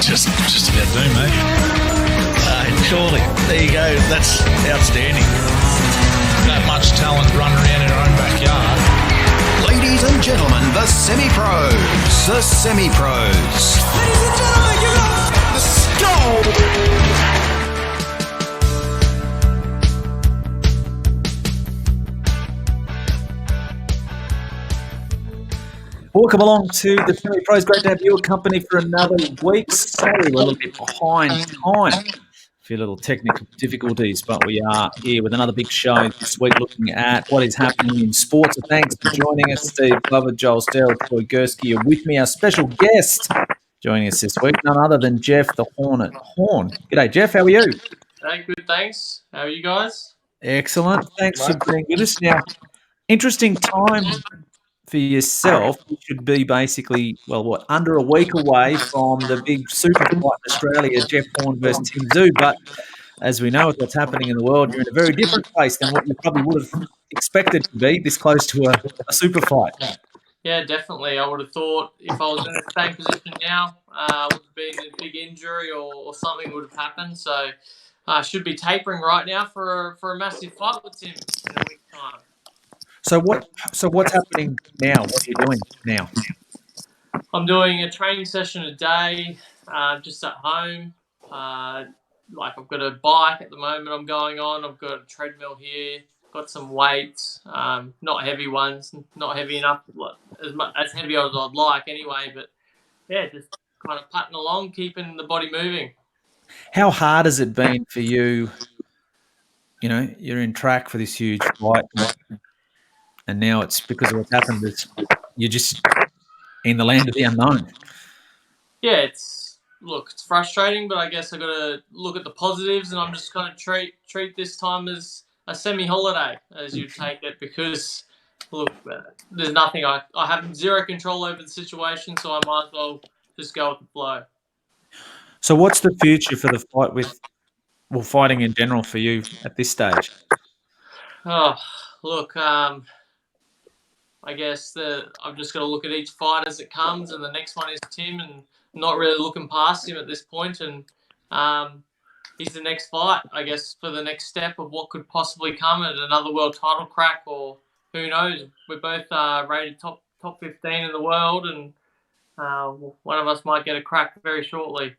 Just about do, mate. Surely. There you go. That's outstanding. That much talent run around in our own backyard. Ladies and gentlemen, the semi-pros. The semi-pros. Ladies and gentlemen, give it up. Let's go. Welcome along to the semi-pros. Great to have your company for another week. Sorry, we're a little bit behind time. A few little technical difficulties, but we are here with another big show this week looking at what is happening in sports. So thanks for joining us, Steve Glover, Joel Stower, Troy Gurski are with me. Our special guest joining us this week, none other than Jeff the Hornet Horn. G'day, Jeff. How are you? Hey, good, thanks. How are you guys? Excellent. Thanks for being with us. Now, interesting time for yourself. You should be basically, under a week away from the big super fight in Australia, Jeff Horn versus Tim Zoo. But as we know, with what's happening in the world, you're in a very different place than what you probably would have expected to be this close to a super fight. Yeah, definitely. I would have thought if I was in the same position now, would have been a big injury or something would have happened. So I should be tapering right now for a massive fight with Tim in a week's time. So what's happening now? What are you doing now? I'm doing a training session a day, just at home. I've got a bike at the moment I'm going on. I've got a treadmill here. Got some weights, not heavy ones, not heavy enough, as heavy as I'd like anyway. But yeah, just kind of putting along, keeping the body moving. How hard has it been for you? You know, you're in track for this huge fight. And now it's because of what's happened. You're just in the land of the unknown. Yeah, it's frustrating, but I guess I got to look at the positives, and I'm just going to treat this time as a semi-holiday, as you take it, because there's nothing. I have zero control over the situation, so I might as well just go with the flow. So, what's the future for the fight fighting in general for you at this stage? Oh, look. I guess I've just got to look at each fight as it comes, and the next one is Tim, and not really looking past him at this point. And he's the next fight, I guess, for the next step of what could possibly come at another world title crack, or who knows. We're both rated top 15 in the world, and one of us might get a crack very shortly.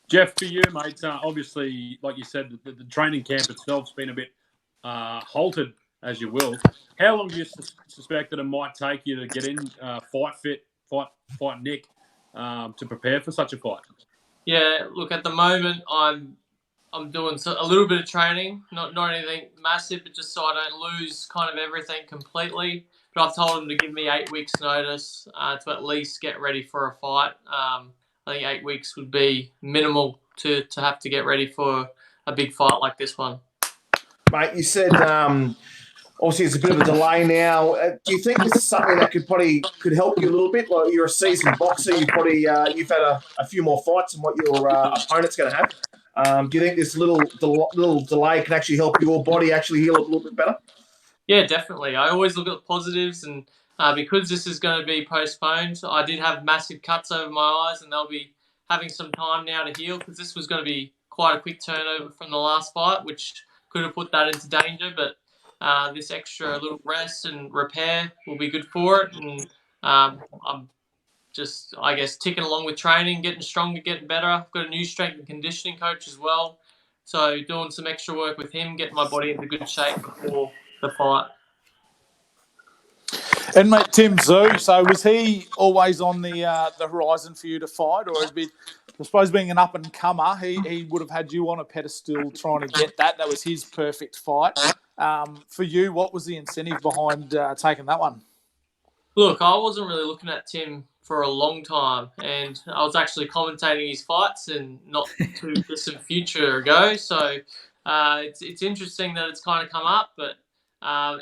Jeff, for you, mate, obviously, like you said, the training camp itself's been a bit halted, as you will. How long do you suspect that it might take you to get in fight fit, fight Nick, to prepare for such a fight? Yeah, look, at the moment I'm doing a little bit of training, not anything massive, but just so I don't lose kind of everything completely. But I've told him to give me 8 weeks' notice to at least get ready for a fight. I think 8 weeks would be minimal to have to get ready for a big fight like this one. Mate, you said obviously it's a bit of a delay now. Do you think this is something that could help you a little bit? Like, you're a seasoned boxer. You've had a few more fights than what your opponent's going to have. Do you think this little delay can actually help your body actually heal a little bit better? Yeah, definitely. I always look at the positives, and because this is going to be postponed, I did have massive cuts over my eyes, and they'll be having some time now to heal, because this was going to be quite a quick turnover from the last fight, which could have put that into danger. But this extra little rest and repair will be good for it. And I'm just, I guess, ticking along with training, getting stronger, getting better. I've got a new strength and conditioning coach as well. So doing some extra work with him, getting my body into good shape before the fight. And mate, Tim Zoo, so was he always on the horizon for you to fight, or I suppose being an up-and-comer, he would have had you on a pedestal trying to get that? That was his perfect fight. For you, what was the incentive behind taking that one? Look, I wasn't really looking at Tim for a long time, and I was actually commentating his fights and not too distant future ago. So it's interesting that it's kind of come up, but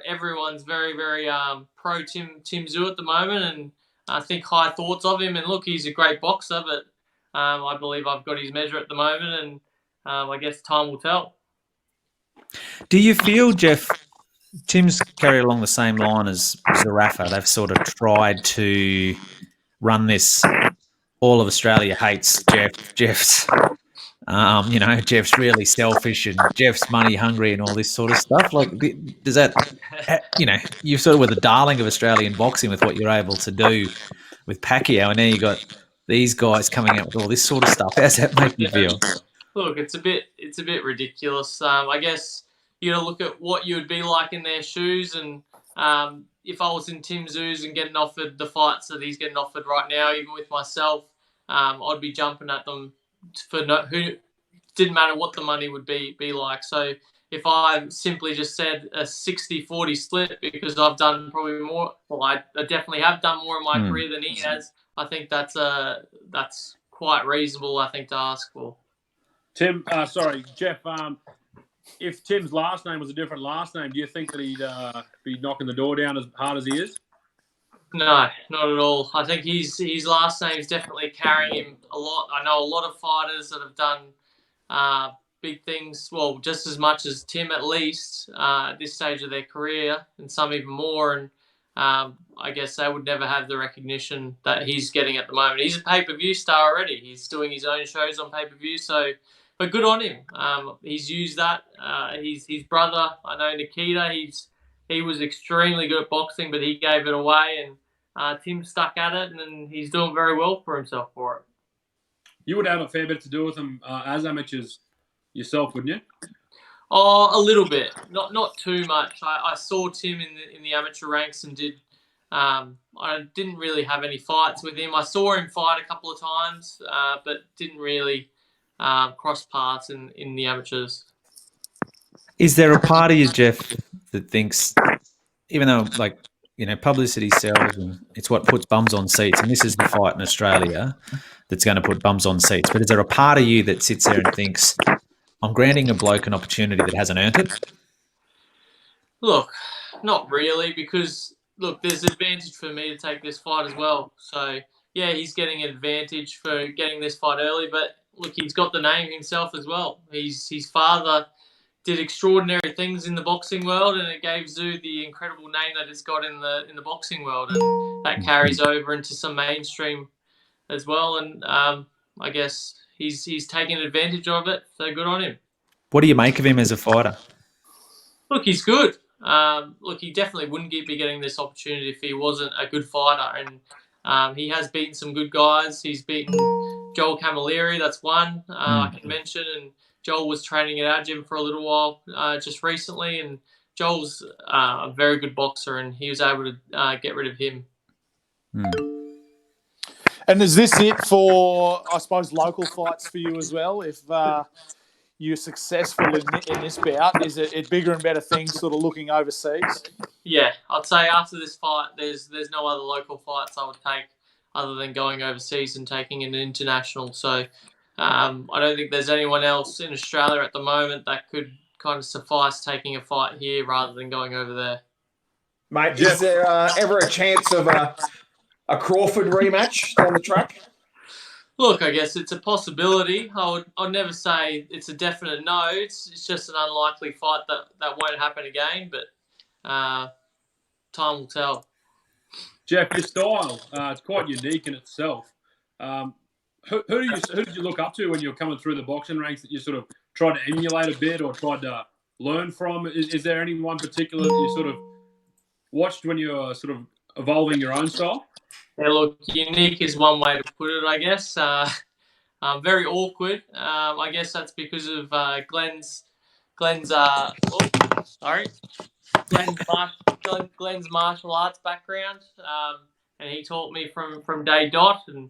everyone's very, very pro Tim Zoo at the moment, and I think high thoughts of him. And look, he's a great boxer, but I believe I've got his measure at the moment, and I guess time will tell. Do you feel, Jeff, Tim's carried along the same line as Zarafa? They've sort of tried to run this all of Australia hates Jeff. Jeff's Jeff's really selfish and Jeff's money hungry and all this sort of stuff. Like, does that, you're sort of with the darling of Australian boxing with what you're able to do with Pacquiao, and now you got these guys coming out with all this sort of stuff. How's that make you feel? Look, it's a bit ridiculous. I guess you got to look at what you would be like in their shoes, and if I was in Tim Zoo's and getting offered the fights that he's getting offered right now, even with myself, I'd be jumping at them who didn't matter what the money would be like. So if I simply just said a 60-40 split because I've done probably more, well, I definitely have done more in my career than he has, I think that's quite reasonable, I think, to ask for. Jeff, if Tim's last name was a different last name, do you think that he'd be knocking the door down as hard as he is? No, not at all. I think his last name's definitely carrying him a lot. I know a lot of fighters that have done big things, well, just as much as Tim at least at this stage of their career, and some even more. And I guess they would never have the recognition that he's getting at the moment. He's a pay-per-view star already. He's doing his own shows on pay-per-view, but good on him. He's used that. His brother, I know Nikita, he was extremely good at boxing, but he gave it away, and Tim stuck at it, and he's doing very well for himself for it. You would have a fair bit to do with him as amateurs yourself, wouldn't you? Oh, a little bit, not too much. I saw Tim in the amateur ranks and did. I didn't really have any fights with him. I saw him fight a couple of times, but didn't really cross paths in the amateurs. Is there a part of you, Jeff, that thinks, even though publicity sells and it's what puts bums on seats, and this is the fight in Australia that's going to put bums on seats, but is there a part of you that sits there and thinks, I'm granting a bloke an opportunity that hasn't earned it? Look, not really, because there's advantage for me to take this fight as well. So yeah, he's getting an advantage for getting this fight early, but look, he's got the name himself as well. His father did extraordinary things in the boxing world, and it gave Zoo the incredible name that it's got in the boxing world, and that carries over into some mainstream as well. And I guess he's taking advantage of it, so good on him. What do you make of him as a fighter? Look, he's good. He definitely wouldn't be getting this opportunity if he wasn't a good fighter, and he has beaten some good guys. He's beaten Joel Camilleri, that's one I can mention, and Joel was training at our gym for a little while just recently, and Joel's a very good boxer, and he was able to get rid of him. And is this it for, I suppose, local fights for you as well? If you're successful in this bout, is it bigger and better things sort of looking overseas? Yeah, I'd say after this fight, there's no other local fights I would take other than going overseas and taking an international. So I don't think there's anyone else in Australia at the moment that could kind of suffice taking a fight here rather than going over there. Mate, is there ever a chance of a Crawford rematch down the track? Look, I guess it's a possibility. I'd never say it's a definite no. It's just an unlikely fight that won't happen again, but time will tell. Jeff, your style, it's quite unique in itself. Who did you look up to when you were coming through the boxing ranks that you sort of tried to emulate a bit or tried to learn from? Is there any one particular that you sort of watched when you were sort of evolving your own style? Yeah, look, unique is one way to put it, I guess. Very awkward. I guess that's because of Glenn's martial arts background, and he taught me from day dot, and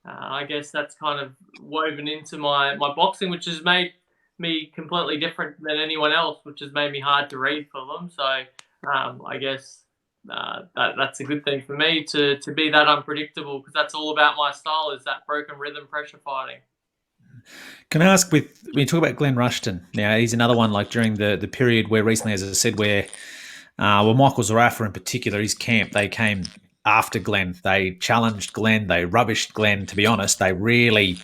I guess that's kind of woven into my boxing, which has made me completely different than anyone else, which has made me hard to read for them. So I guess that's a good thing for me to be that unpredictable, because that's all about my style, is that broken rhythm pressure fighting. Can I ask, when you talk about Glenn Rushton, now he's another one like during the period where recently, as I said, where Michael Zarafa in particular, his camp, they came after Glenn. They challenged Glenn. They rubbished Glenn, to be honest. They really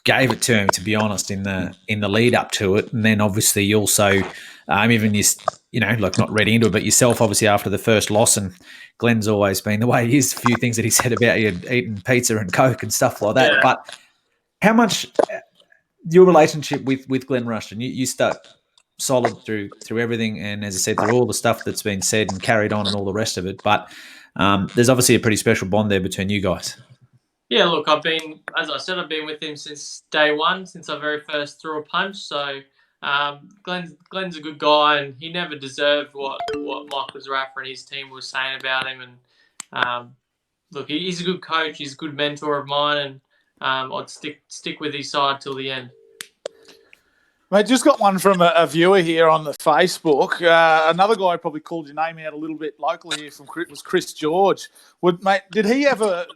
gave it to him, to be honest, in the lead up to it, and then obviously you also even like not read into it, but yourself obviously after the first loss, and Glenn's always been the way he is. A few things that he said about you eating pizza and Coke and stuff like that. Yeah. But how much your relationship with Glenn Rushton, you stuck solid through everything, and as I said, through all the stuff that's been said and carried on and all the rest of it. But there's obviously a pretty special bond there between you guys. Yeah, look, I've been with him since day one, since I very first threw a punch. So Glenn's a good guy, and he never deserved what Michael Zarafa and his team was saying about him. And look, he's a good coach. He's a good mentor of mine, and I'd stick with his side till the end. Mate, just got one from a viewer here on the Facebook. Another guy probably called your name out a little bit locally here was Chris George. Mate, did he ever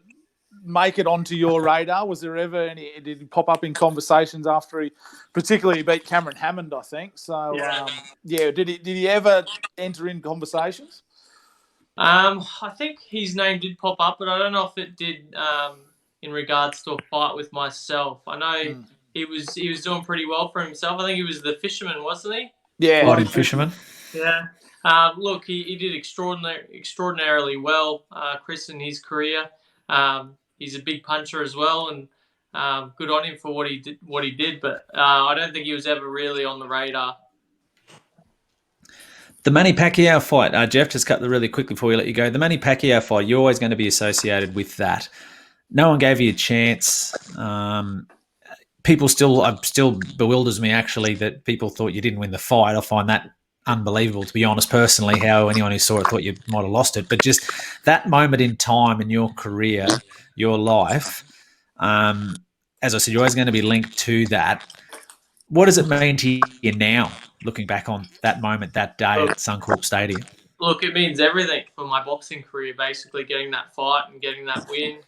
make it onto your radar? Was there ever did he pop up in conversations after he particularly beat Cameron Hammond, I think? So, did he ever enter in conversations? I think his name did pop up, but I don't know if it did in regards to a fight with myself. I know he was doing pretty well for himself. I think he was the fisherman, wasn't he? Yeah. Fighting fisherman. Yeah. Look, he did extraordinarily well, Chris, in his career. He's a big puncher as well, and good on him for what he did. But I don't think he was ever really on the radar. The Manny Pacquiao fight, Jeff, just cut the really quickly before we let you go. The Manny Pacquiao fight, you're always going to be associated with that. No one gave you a chance. People still bewilders me, actually, that people thought you didn't win the fight. I find that unbelievable, to be honest, personally, how anyone who saw it thought you might have lost it. But just that moment in time in your career, your life, as I said, you're always going to be linked to that. What does it mean to you now, looking back on that moment, that day at Suncorp Stadium? Look, it means everything for my boxing career, basically getting that fight and getting that win.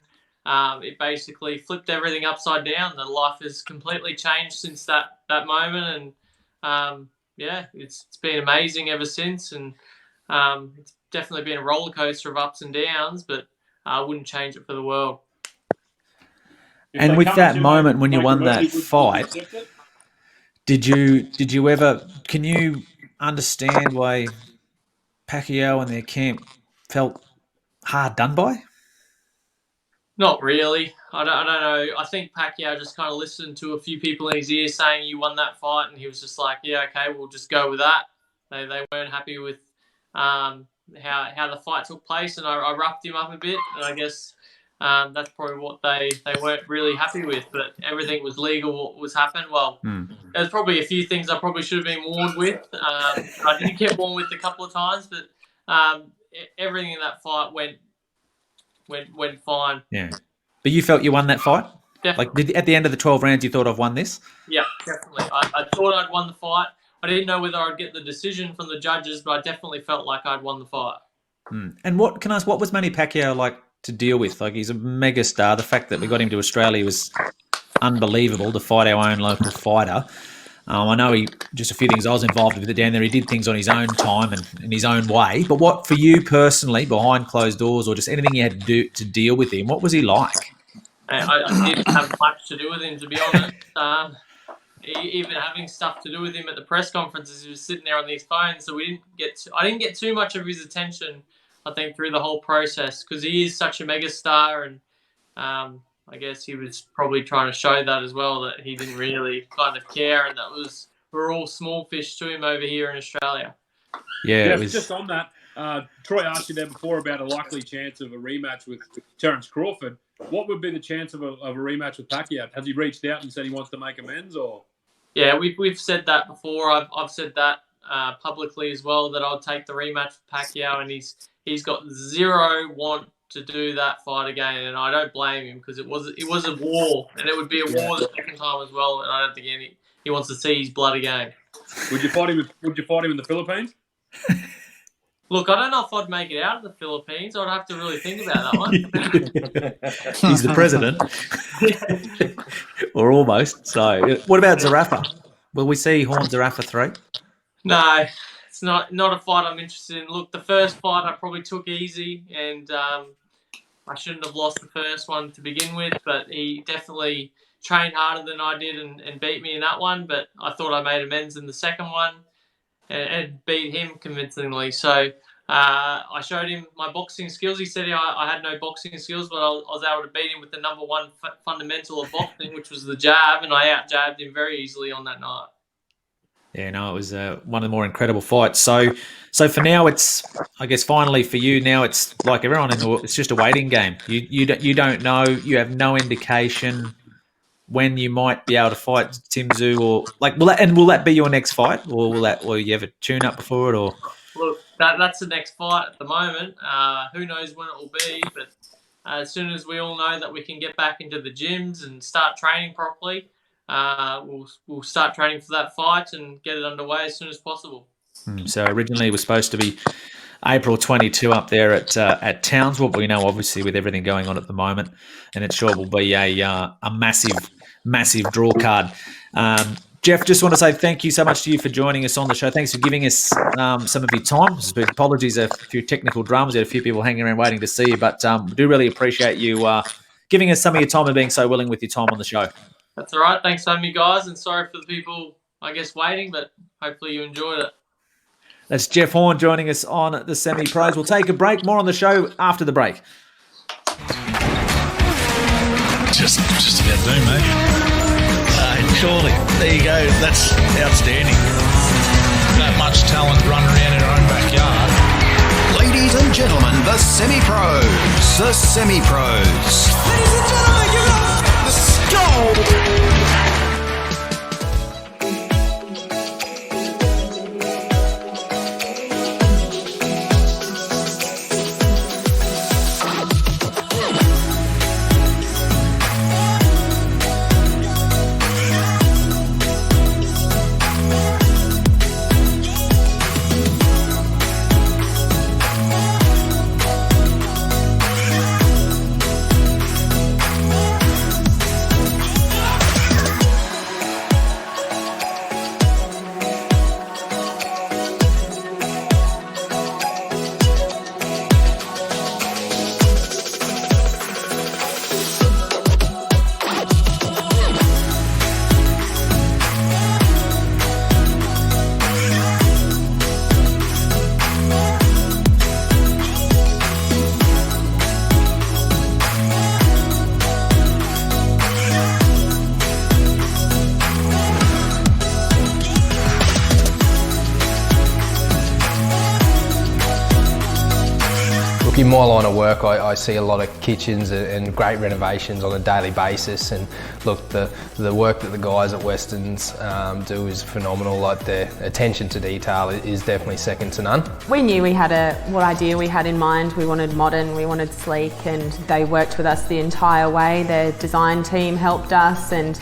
It basically flipped everything upside down. The life has completely changed since that moment, and it's been amazing ever since. And it's definitely been a roller coaster of ups and downs, but I wouldn't change it for the world. And with that moment when you won that fight, did you ever? Can you understand why Pacquiao and their camp felt hard done by? Not really. I don't know. I think Pacquiao just kind of listened to a few people in his ear saying you won that fight, and he was just like, yeah, okay, we'll just go with that. They weren't happy with how the fight took place, and I roughed him up a bit, and I guess that's probably what they weren't really happy with. But everything was legal. What was happened? Well, there's probably a few things I probably should have been warned with. I did get warned with a couple of times, but everything in that fight went fine. Yeah. But you felt you won that fight? Definitely. Like, at the end of the 12 rounds, you thought, I've won this? Yeah, definitely. I thought I'd won the fight. I didn't know whether I'd get the decision from the judges, but I definitely felt like I'd won the fight. And what was Manny Pacquiao like to deal with? Like, he's a mega star. The fact that we got him to Australia was unbelievable, to fight our own local fighter. I know just a few things I was involved with it down there. He did things on his own time and in his own way. But what, for you personally, behind closed doors or just anything you had to do to deal with him, what was he like? I didn't have much to do with him, to be honest. Even having stuff to do with him at the press conferences, he was sitting there on these phones, so I didn't get too much of his attention, I think, through the whole process, because he is such a mega star, and I guess he was probably trying to show that as well, that he didn't really kind of care, and we're all small fish to him over here in Australia. Yeah, just on that, Troy asked you there before about a likely chance of a rematch with Terence Crawford. What would be the chance of a rematch with Pacquiao? Has he reached out and said he wants to make amends, or? Yeah, we've said that before. I've said that publicly as well, that I'll take the rematch with Pacquiao, and he's got zero want to do that fight again, and I don't blame him, because it was a war, and it would be a war the second time as well, and I don't think he wants to see his blood again. Would you fight him in the Philippines? Look, I don't know if I'd make it out of the Philippines. I'd have to really think about that one. He's the president. Or almost. So, what about Zarafa? Will we see Horn Zarafa 3? No, it's not a fight I'm interested in. Look, the first fight I probably took easy, and I shouldn't have lost the first one to begin with, but he definitely train harder than I did and beat me in that one, but I thought I made amends in the second one and beat him convincingly. So I showed him my boxing skills. He said I had no boxing skills, but I was able to beat him with the number one fundamental of boxing, which was the jab, and I out-jabbed him very easily on that night. Yeah, no, it was one of the more incredible fights. So for now, it's, I guess, finally for you now, it's like everyone in the world, it's just a waiting game. You don't know, you have no indication when you might be able to fight Tim Tszyu, or like, will that be your next fight, or will you have a tune up before it, or? Look, that's the next fight at the moment. Who knows when it will be, but as soon as we all know that we can get back into the gyms and start training properly, we'll start training for that fight and get it underway as soon as possible. So originally it was supposed to be April 22 up there at Townsville, but we know obviously with everything going on at the moment, and it sure will be a massive draw card. Jeff, just want to say thank you so much to you for joining us on the show. Thanks for giving us some of your time. Apologies, a few technical dramas. There are a few people hanging around waiting to see you, but we do really appreciate you giving us some of your time and being so willing with your time on the show. That's all right. Thanks for having me, guys, and sorry for the people, I guess, waiting, but hopefully you enjoyed it. That's Jeff Horn joining us on the Semi-Pros. We'll take a break. More on the show after the break. Just about done, mate. Surely. There you go. That's outstanding. That much talent running around in our own backyard. Ladies and gentlemen, the Semi-Pros. The Semi-Pros. Ladies and gentlemen, you got the Stower. In my line of work, I see a lot of kitchens and great renovations on a daily basis. And look, the work that the guys at Weston's do is phenomenal. Like, their attention to detail is definitely second to none. We knew we had what idea we had in mind. We wanted modern, we wanted sleek, and they worked with us the entire way. Their design team helped us, and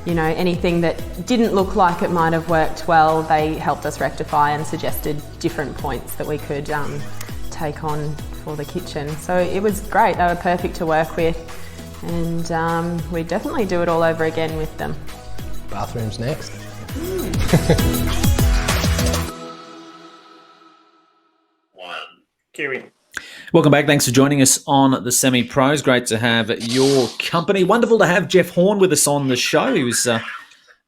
you know, anything that didn't look like it might have worked well, they helped us rectify and suggested different points that we could take on for the kitchen. So it was great. They were perfect to work with, and we'd definitely do it all over again with them. Bathrooms next. Kieran. Welcome back. Thanks for joining us on the Semi-Pros. Great to have your company. Wonderful to have Jeff Horn with us on the show. He was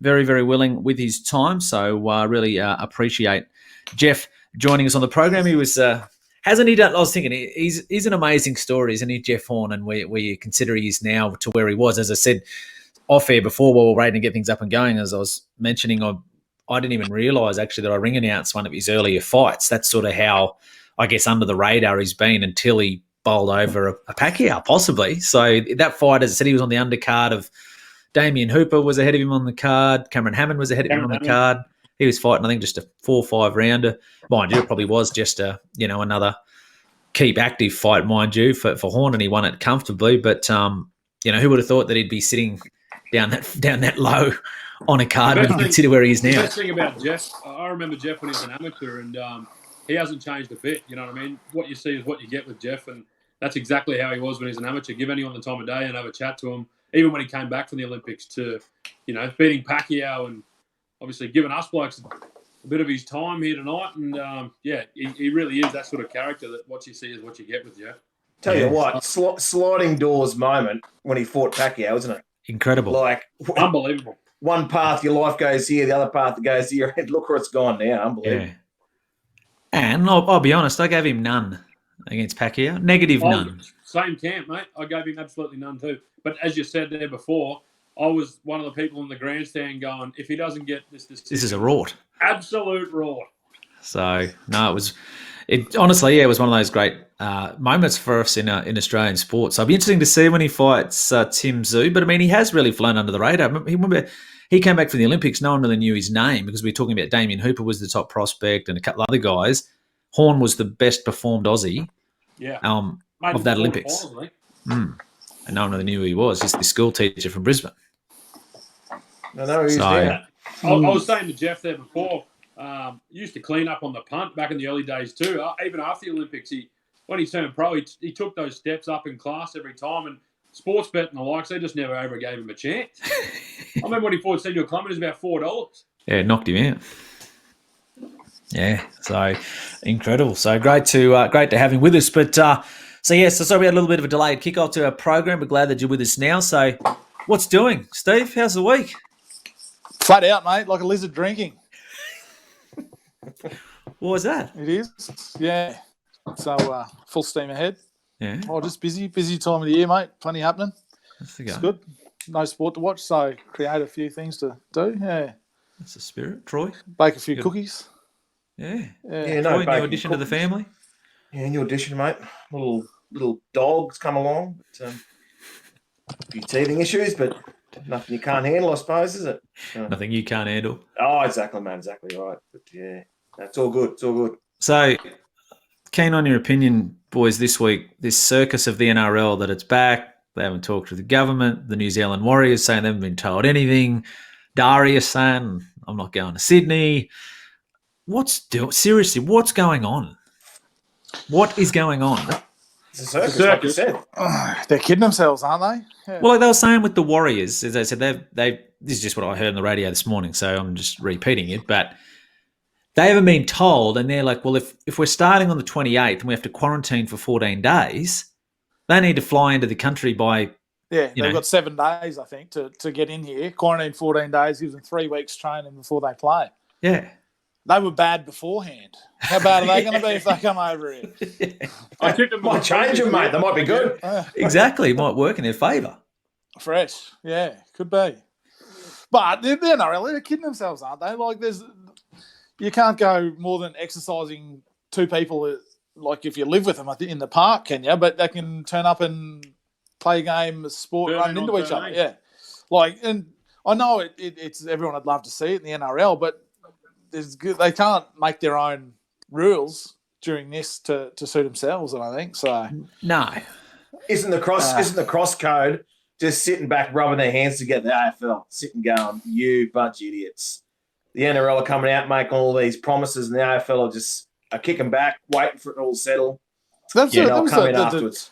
very, very willing with his time. So really appreciate Jeff joining us on the program. He was... hasn't he done? I was thinking he's an amazing story, isn't he, Jeff Horn? And we consider he is now to where he was. As I said off air before, while we were waiting to get things up and going, as I was mentioning, I didn't even realise actually that I ring announced one of his earlier fights. That's sort of how, I guess, under the radar he's been until he bowled over a Pacquiao, possibly. So that fight, as I said, he was on the undercard of Damien Hooper was ahead of him on the card. Cameron Hammond was ahead of him on the card. He was fighting, I think, just a 4 or 5 rounder. Mind you, it probably was just another keep active fight, mind you, for Horn, and he won it comfortably. But who would have thought that he'd be sitting down that low on a card when you consider where he is now? The best thing about Jeff, I remember Jeff when he was an amateur, and he hasn't changed a bit. You know what I mean? What you see is what you get with Jeff, and that's exactly how he was when he was an amateur. Give anyone the time of day and have a chat to him, even when he came back from the Olympics, to beating Pacquiao and obviously giving us blokes a bit of his time here tonight. And, he really is that sort of character that what you see is what you get with Jeff. Tell you what, sliding doors moment when he fought Pacquiao, isn't it? Incredible. Like, Unbelievable. one path your life goes here, the other path goes here, and look where it's gone now. Unbelievable. Yeah. And I'll be honest, I gave him none against Pacquiao. Negative none. Same camp, mate. I gave him absolutely none too. But as you said there before, I was one of the people in the grandstand going, if he doesn't get this is a rort. Absolute rort. So, no, it honestly, yeah, it was one of those great moments for us in Australian sports. So it'll be interesting to see when he fights Tim Tszyu. But, I mean, he has really flown under the radar. Remember, he came back from the Olympics. No one really knew his name because we were talking about Damien Hooper was the top prospect and a couple other guys. Horn was the best performed Aussie of that Olympics. And no one really knew who he was, just the school teacher from Brisbane. I know he's there. I was saying to Jeff there before, used to clean up on the punt back in the early days too. Even after the Olympics, when he turned pro, he took those steps up in class every time. And sports bet and the likes, they just never ever gave him a chance. I remember when he fought Senior Clement, it was about $4. Yeah, it knocked him out. Yeah, so incredible. So great to have him with us. But so we had a little bit of a delayed kickoff to our program. We're glad that you're with us now. So what's doing, Steve? How's the week? Flat out, mate, like a lizard drinking. What was that? It is, yeah. So full steam ahead. Yeah. Oh, just busy time of the year, mate. Plenty happening. It's good. No sport to watch, so create a few things to do. Yeah. That's the spirit, Troy. Bake a few cookies. Yeah. No, Troy, new addition to the family. Yeah, new addition, mate. Little dog's come along. But, a few teething issues, but nothing you can't handle, I suppose, is it? Nothing you can't handle. Oh, exactly, man. Exactly right. But yeah, that's all good. It's all good. So, keen on your opinion, boys, this week, this circus of the NRL that it's back. They haven't talked to the government. The New Zealand Warriors saying they haven't been told anything. Darius saying, I'm not going to Sydney. Seriously, what's going on? What is going on? It's a circus, like you said. They're kidding themselves, aren't they? Yeah. Well, like they were saying with the Warriors, as they said, this is just what I heard on the radio this morning, so I'm just repeating it, but they haven't been told, and they're like, well, if we're starting on the 28th and we have to quarantine for 14 days, they need to fly into the country by... Yeah, they've got 7 days, I think, to get in here. Quarantine 14 days, gives them 3 weeks training before they play. Yeah. They were bad beforehand. How bad are they going to be if they come over here? I took them. Might change them, mate. They might be good. Exactly. It might work in their favour. Fresh. Yeah, could be. But they're they're kidding themselves, aren't they? Like, you can't go more than exercising 2 people, like if you live with them in the park, can you? But they can turn up and play a game, a sport, run into each other. Yeah. Like, and I know it's everyone would love to see it in the NRL, but they can't make their own rules during this to suit themselves, and I think so. No, isn't the cross code just sitting back, rubbing their hands together? The AFL sitting, going, "You bunch of idiots." The NRL are coming out making all these promises, and the AFL are kicking back, waiting for it to all settle. They'll come in afterwards.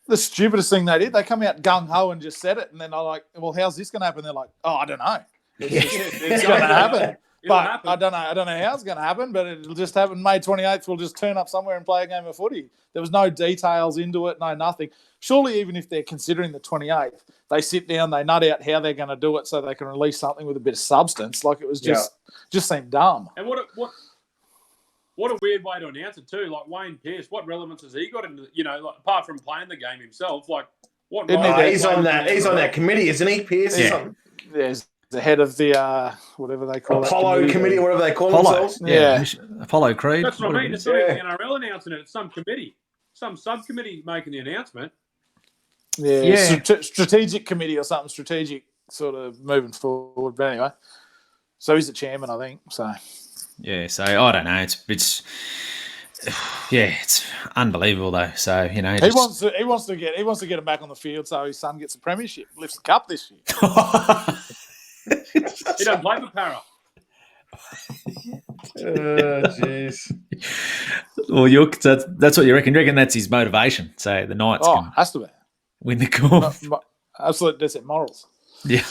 The stupidest thing they did, they come out gung ho and just said it, and then they're like, "Well, how's this going to happen?" They're like, "Oh, I don't know. It's going to happen." But I don't know how it's going to happen, but it'll just happen. May 28th, we'll just turn up somewhere and play a game of footy. There was no details into it, no nothing. Surely even if they're considering the 28th, they sit down, they nut out how they're going to do it so they can release something with a bit of substance. Like it was just seemed dumb. And what a weird way to announce it too. Like Wayne Pearce, what relevance has he got in? Like, apart from playing the game himself, like what? He's on that committee, isn't he? Pearce. Yeah. There's the head of the whatever they call Apollo committee, whatever they call themselves. Yeah. Apollo Creed. That's what I mean. It's not even the NRL announcing it. It's some committee, some subcommittee making the announcement. Yeah. Strategic committee or something. Strategic sort of moving forward. But anyway, so he's the chairman, I think. So yeah. So I don't know. It's unbelievable though. So he wants to get him back on the field so his son gets a premiership, lifts the cup this year. He doesn't play for Para. Jeez. Well, that's what you reckon. You reckon that's his motivation? So the Knights can has to be win the comp. Absolutely, that's it. Morals. Yeah.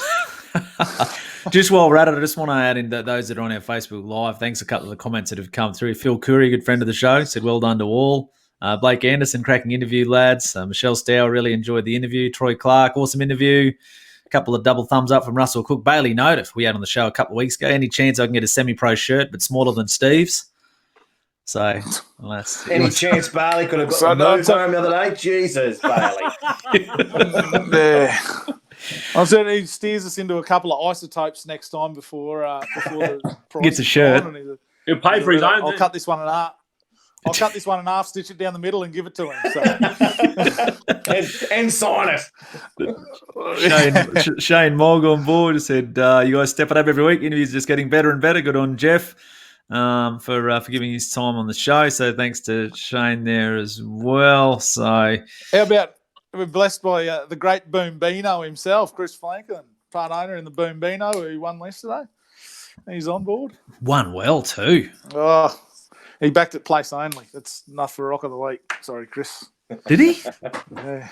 Just while we're at it, I just want to add in that those that are on our Facebook Live, thanks a couple of the comments that have come through. Phil Curry, good friend of the show, said well done to all. Blake Anderson, cracking interview, lads. Michelle Stower, really enjoyed the interview. Troy Clark, awesome interview. A couple of double thumbs up from Russell Cook. Bailey Notiff, we had on the show a couple of weeks ago. Any chance I can get a semi-pro shirt but smaller than Steve's? So, well, that's Any chance Bailey could have got the move home the other day? Jesus, Bailey. Yeah. I said he steers us into a couple of isotopes next time before the price Gets a shirt. He'll pay for his own. I'll cut this one in half. Stitch it down the middle, and give it to him. So. and sign it. Shane Mogg on board said, "You guys step it up every week. Interviews just getting better and better. Good on Jeff." For giving his time on the show. So thanks to Shane there as well. So how about we're blessed by the great Boombino himself, Chris Franklin, part owner in the Boombino, who won yesterday. He's on board. Won well too. Oh, he backed it place only. That's enough for Rock of the Week. Sorry, Chris. Did he? Yeah.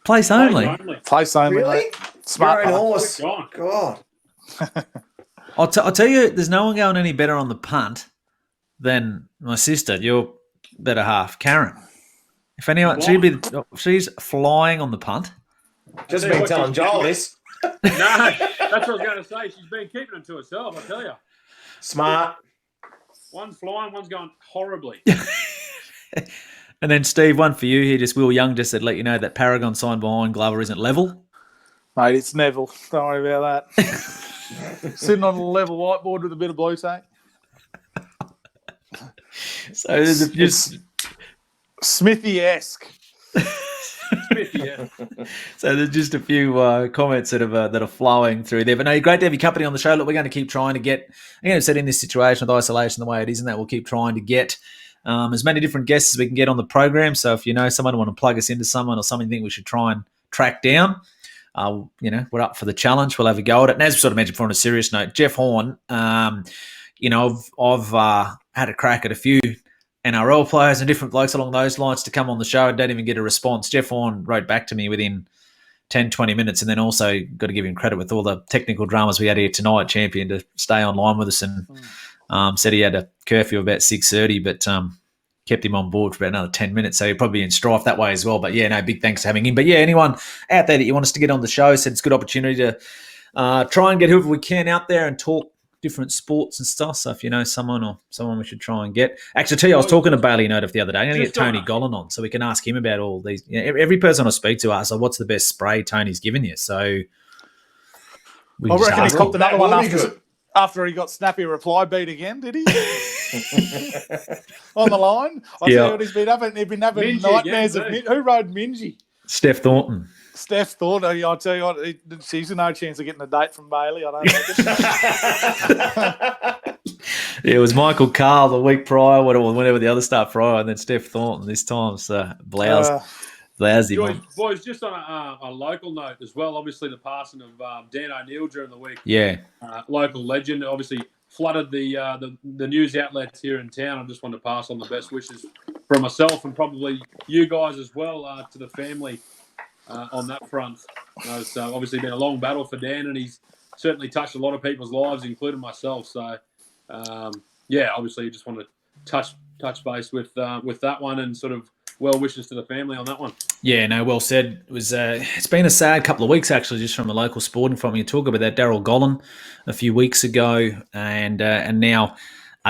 Place only. Place only. Really? Mate. Smart Your own horse. God. I'll tell you, there's no one going any better on the punt than my sister, your better half, Karen. If anyone, she's flying on the punt. Just been telling Joel this. No, that's what I was going to say. She's been keeping it to herself, I tell you. Smart. One's flying, one's going horribly. And then, Steve, one for you here. Just Will Young just said, let you know that Paragon sign behind Glover isn't level. Mate, it's Neville. Don't worry about that. Sitting on a level whiteboard with a bit of blue tape. So there's just Smithy-esque. So there's just a few comments that are flowing through there. But no, great to have your company on the show. Look, we're going to keep trying to get, set in this situation with isolation the way it is, and that we'll keep trying to get as many different guests as we can get on the program. So if you know someone who want to plug us into someone or something you think we should try and track down, we're up for the challenge. We'll have a go at it. And as we sort of mentioned before on a serious note, Jeff Horn, I've had a crack at a few NRL players and different blokes along those lines to come on the show. I don't even get a response. Jeff Horn wrote back to me within 10, 20 minutes, and then also got to give him credit with all the technical dramas we had here tonight, champion, to stay online with us, and said he had a curfew of about 6:30, but kept him on board for about another 10 minutes, so he'll probably be in strife that way as well. But yeah, no, big thanks for having him. But yeah, anyone out there that you want us to get on the show, said it's a good opportunity to try and get whoever we can out there and talk different sports and stuff. So if you know someone we should try and get. Actually, I tell you, I was talking to Bailey Notiff the other day. I'm going to get Tony Gollan on so we can ask him about all these. Every person I speak to asks, what's the best spray Tony's given you? So I reckon he copped another one after he got snappy reply beat again, did he? On the line? I tell you what, he's been having Mingy nightmares of who rode Mingy? Steph Thornton. Steph Thornton. I'll tell you what, she's no chance of getting a date from Bailey, I don't reckon. It was Michael Carl the week prior, whenever the other start prior, and then Steph Thornton this time. So lousy. Boys, just on a local note as well, obviously the passing of Dan O'Neill during the week. Yeah. Local legend, obviously flooded the news outlets here in town. I just want to pass on the best wishes from myself and probably you guys as well to the family on that front. It's obviously been a long battle for Dan, and he's certainly touched a lot of people's lives, including myself. So, obviously, you just want to touch base with that one and sort of well wishes to the family on that one. Yeah, no, well said. It was it's been a sad couple of weeks actually, just from a local sporting front. You talk about that Daryl Gollan a few weeks ago, and now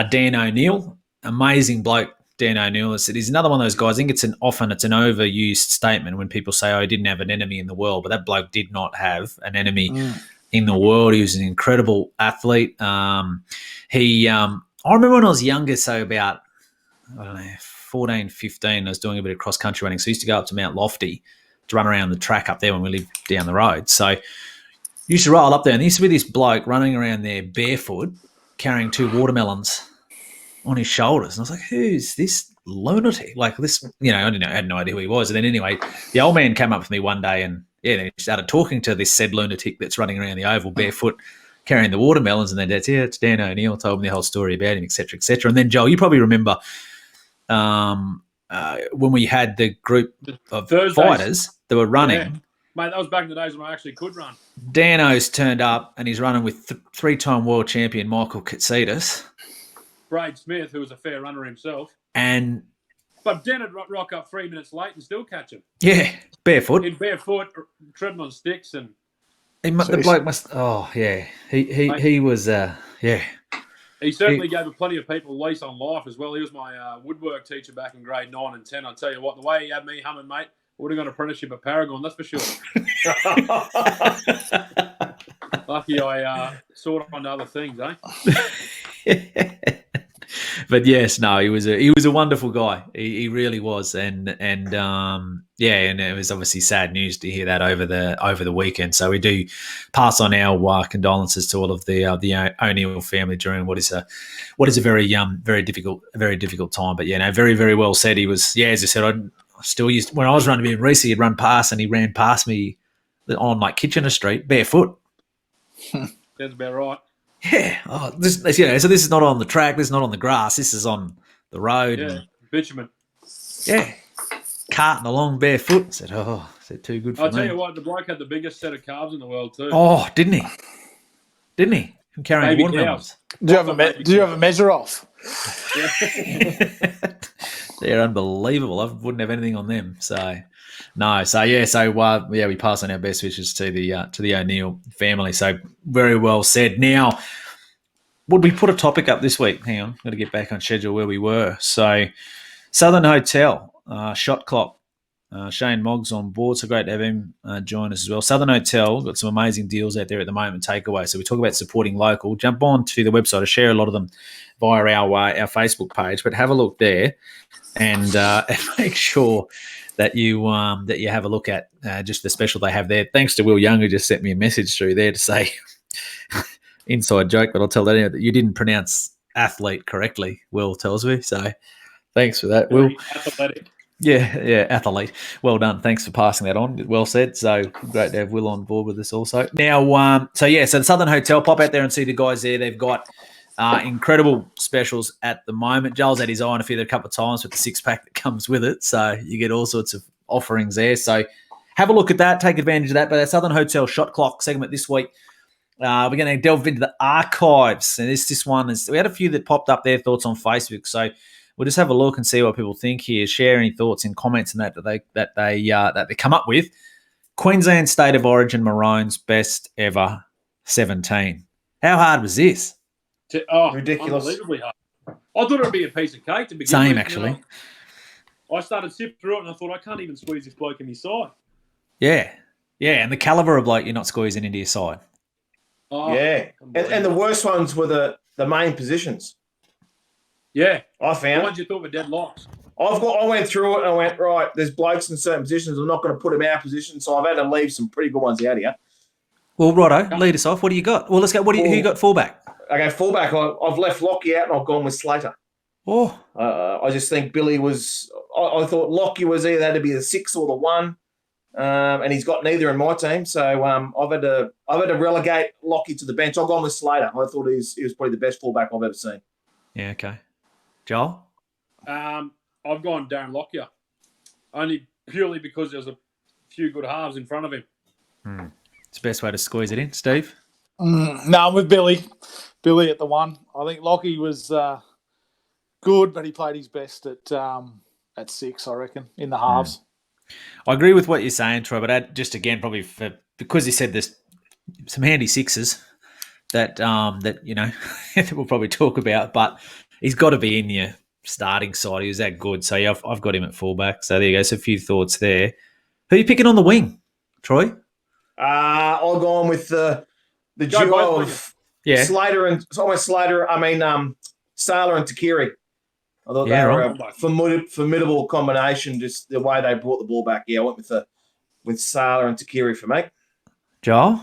Dan O'Neill, amazing bloke. Dan O'Neill, he's another one of those guys. I think it's an overused statement when people say, "Oh, he didn't have an enemy in the world," but that bloke did not have an enemy in the world. He was an incredible athlete. I remember when I was younger, so about 14, 15, I was doing a bit of cross-country running. So I used to go up to Mount Lofty to run around the track up there when we lived down the road. So I used to roll up there, and there used to be this bloke running around there barefoot carrying 2 watermelons on his shoulders. And I was like, who's this lunatic? Like this, I had no idea who he was. And then anyway, the old man came up with me one day and they started talking to this said lunatic that's running around the oval barefoot carrying the watermelons. And then it's Dan O'Neill, told me the whole story about him, et cetera, et cetera. And then, Joel, you probably remember when we had the group of fighters that were running. Yeah. Mate, that was back in the days when I actually could run. Dano's turned up and he's running with 3-time world champion Michael Katsidis. Braid Smith, who was a fair runner himself. But Dan would rock up 3 minutes late and still catch him. Yeah, barefoot. In barefoot, treading on sticks. And The bloke must. Oh yeah, he was. Yeah. He certainly gave plenty of people a lease on life as well. He was my woodwork teacher back in grade 9 and 10. I tell you what, the way he had me humming, mate, I would have got an apprenticeship at Paragon, that's for sure. Lucky I sought on to other things, eh? But yes, no, he was a wonderful guy. He really was, and and it was obviously sad news to hear that over the weekend. So we do pass on our condolences to all of the O'Neill family during what is a very difficult time. But very, very well said. He was, as I said, I still used, when I was running in Reese, he'd run past and he ran past me on like Kitchener Street barefoot. Sounds about right. Yeah. Oh, so this is not on the track. This is not on the grass. This is on the road. Yeah, bitumen. Yeah. Carting along barefoot. Said, too good for me. I'll tell you what, the bloke had the biggest set of calves in the world too. Oh, didn't he? I'm carrying watermelons. Do you have a measure off? They're unbelievable. I wouldn't have anything on them. So, no. So we pass on our best wishes to the O'Neill family. So very well said. Now, would we put a topic up this week? Hang on, got to get back on schedule where we were. So, Southern Hotel shot clock. Shane Moggs on board, so great to have him join us as well. Southern Hotel got some amazing deals out there at the moment. Takeaway. So we talk about supporting local. Jump on to the website. I share a lot of them via our Facebook page, but have a look there and make sure that you have a look at just the special they have there. Thanks to Will Young, who just sent me a message through there to say inside joke, but I'll tell that that you didn't pronounce athlete correctly. Will tells me, so thanks for that, Will. Athletic. Yeah, athlete. Well done. Thanks for passing that on. Well said. So great to have Will on board with us also. Now, so the Southern Hotel, pop out there and see the guys there. They've got incredible specials at the moment. Joel's had his eye on a few a couple of times with the 6-pack that comes with it. So you get all sorts of offerings there. So have a look at that. Take advantage of that. But our Southern Hotel shot clock segment this week, we're going to delve into the archives. And this one is, we had a few that popped up their thoughts on Facebook. So we'll just have a look and see what people think here. Share any thoughts and comments and that they come up with. Queensland State of Origin Maroons best ever 17. How hard was this? Ridiculous. Unbelievably hard. I thought it would be a piece of cake to begin with. Same, actually. I started sipping through it and I thought, I can't even squeeze this bloke in my side. Yeah, and the calibre of bloke you're not squeezing into your side. Oh, yeah, and the worst ones were the main positions. Yeah, I found. The ones you thought were dead locks. I went through it and I went, right, there's blokes in certain positions. I'm not going to put them out of position, so I've had to leave some pretty good ones out here. Well, righto, lead us off. What do you got? Well, let's go. Who you got fullback? Okay, fullback. I've left Lockie out and I've gone with Slater. Oh. I just think Billy was. I thought Lockie was either had to be the 6 or the 1, and he's got neither in my team. So I've had to relegate Lockie to the bench. I've gone with Slater. I thought he was probably the best fullback I've ever seen. Yeah. Okay. Joel? I've gone Darren Lockyer, only purely because there's a few good halves in front of him. It's the best way to squeeze it in. Steve? No, I'm with Billy. Billy at the 1. I think Lockie was good, but he played his best at 6, I reckon, in the halves. I agree with what you're saying, Troy, but just again, probably because he said there's some handy 6s that we'll probably talk about, but he's got to be in your starting side. He was that good. So, yeah, I've got him at fullback. So, there you go. So, a few thoughts there. Who are you picking on the wing, Troy? I'll go on with the duo of Slater and Sailor and Takiri. I thought they were a formidable combination, just the way they brought the ball back. Yeah, I went with Sailor and Takiri for me. Joel?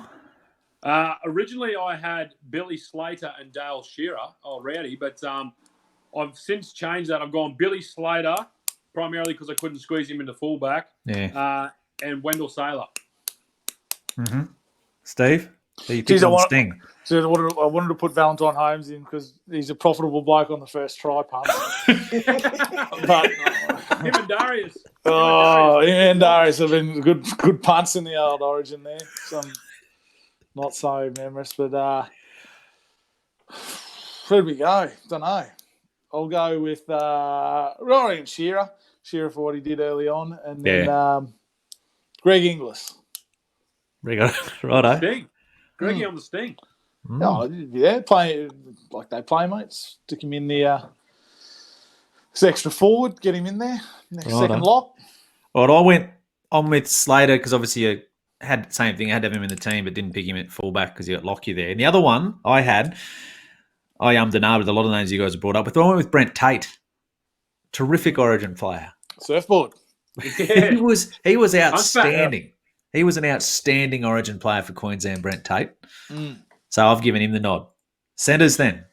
Originally, I had Billy Slater and Dale Shearer already, but I've since changed that. I've gone Billy Slater, primarily because I couldn't squeeze him into fullback, and Wendell Sailor. Mm-hmm. Steve? So you picked on Sting. So I wanted to put Valentine Holmes in because he's a profitable bloke on the first try punt. But him and Darius. Him and Darius have been good punts in the old Origin there. Some not so memorous, but where'd we go? Don't know. I'll go with Rory Shearer for what he did early on, and then Greg Inglis. Righto. Greggy on the sting. Oh, yeah, play like they play, mate. Stick him in the this extra forward, get him in there. Second lock. All right, I went on with Slater because obviously I had the same thing. I had to have him in the team, but didn't pick him at fullback because you got Lockyer there. And the other one I ummed and ahed with a lot of names you guys have brought up. But I went with Brent Tate, terrific Origin player. Surfboard. Yeah. He was outstanding. He was an outstanding Origin player for Queensland, Brent Tate. So I've given him the nod. Centres then,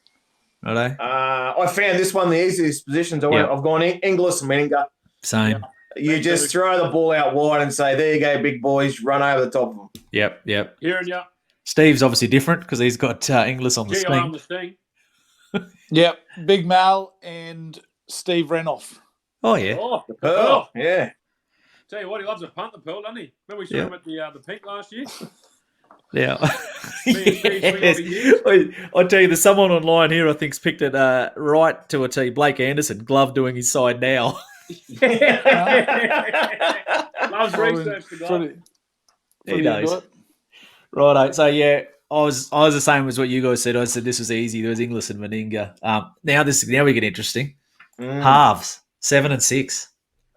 righto? I found this one the easiest positions. I've gone Inglis and Meninga. Same. You just throw the ball out wide and say, there you go, big boys, run over the top of them. Yep. Hearing ya. Steve's obviously different because he's got Inglis on the Geo on sting. the sting. Yep, Big Mal and Steve Renoff. Oh, yeah. Oh, the Oh, Pearl. yeah. Tell you what, he loves a punt, the Pearl, doesn't he? Remember we saw him at the Pink last year? Yeah. Yes. I tell you, there's someone online here I think's picked it right to a T. Blake Anderson, glove doing his side now. Loves research, the guy. He knows. Righto. So, yeah, I was the same as what you guys said. I said this was easy. There was Inglis and Meninga. Now we get interesting. Halves, 7 and 6.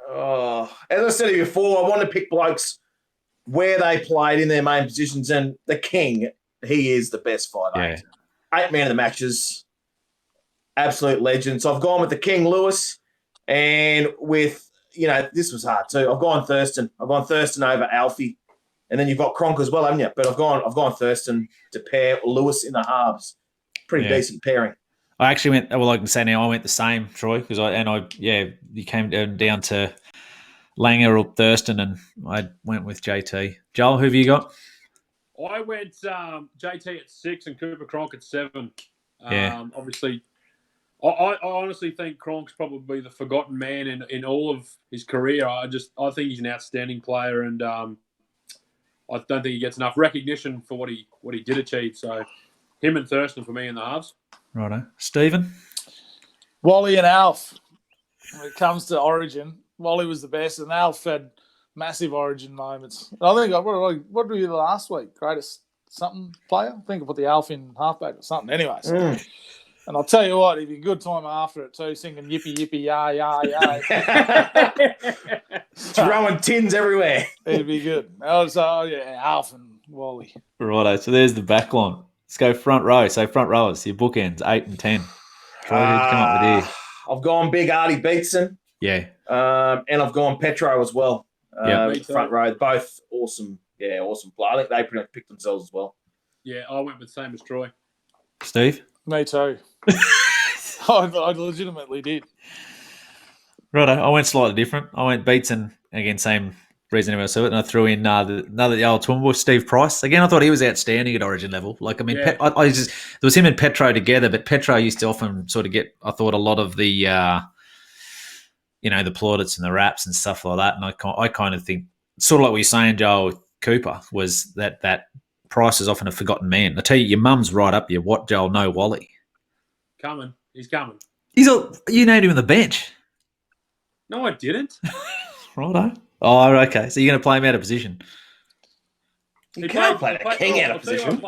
Oh, as I said before, I want to pick blokes where they played in their main positions, and the King, he is the best 5'8". Yeah. 8 man of the matches, absolute legend. So I've gone with the King Lewis, and with, this was hard too. I've gone Thurston. I've gone Thurston over Alfie, and then you've got Cronk as well, haven't you? But I've gone Thurston to pair Lewis in the halves. Pretty decent pairing. I actually went. Well, I can say now I went the same, Troy, because you came down to Langer or Thurston, and I went with JT. Joel, who have you got? I went JT at 6 and Cooper Cronk at 7. Obviously, I honestly think Cronk's probably the forgotten man in all of his career. I think he's an outstanding player, and I don't think he gets enough recognition for what he did achieve. So, him and Thurston for me in the halves. Righto, Stephen. Wally and Alf. When it comes to Origin, Wally was the best, and Alf had massive Origin moments. I think what did we do last week? Greatest something player. I think I put the Alf in halfback or something. Anyways, and I'll tell you what, it'd be a good time after it too, singing yippee yippee yah yah yah. Throwing tins everywhere. It'd be good. Alf and Wally. Righto. So there's the back line. Let's go front row. So front rowers, your bookends, 8 and 10. Troy, who'd come up with here? I've gone Big Artie Beatson. Yeah. And I've gone Petro as well. Yep. Front row, both awesome. Yeah, awesome play. I think they pretty much picked themselves as well. Yeah, I went with the same as Troy. Steve? Me too. I legitimately did. Righto. I went slightly different. I went Beatson, again, same reason everyone saw it, and I threw in the old Toowoomba, Steve Price. Again, I thought he was outstanding at Origin level. Like, I mean, there was him and Petro together, but Petro used to often sort of get, I thought, a lot of the, the plaudits and the raps and stuff like that. And I kind of think, sort of like what you're saying, Joel Cooper, was that Price is often a forgotten man. I tell you, your mum's right up your what, Joel, no Wally. He's coming. You named him on the bench. No, I didn't. Righto. Oh, okay. So you're going to play him out of position. You can't play the King out of position.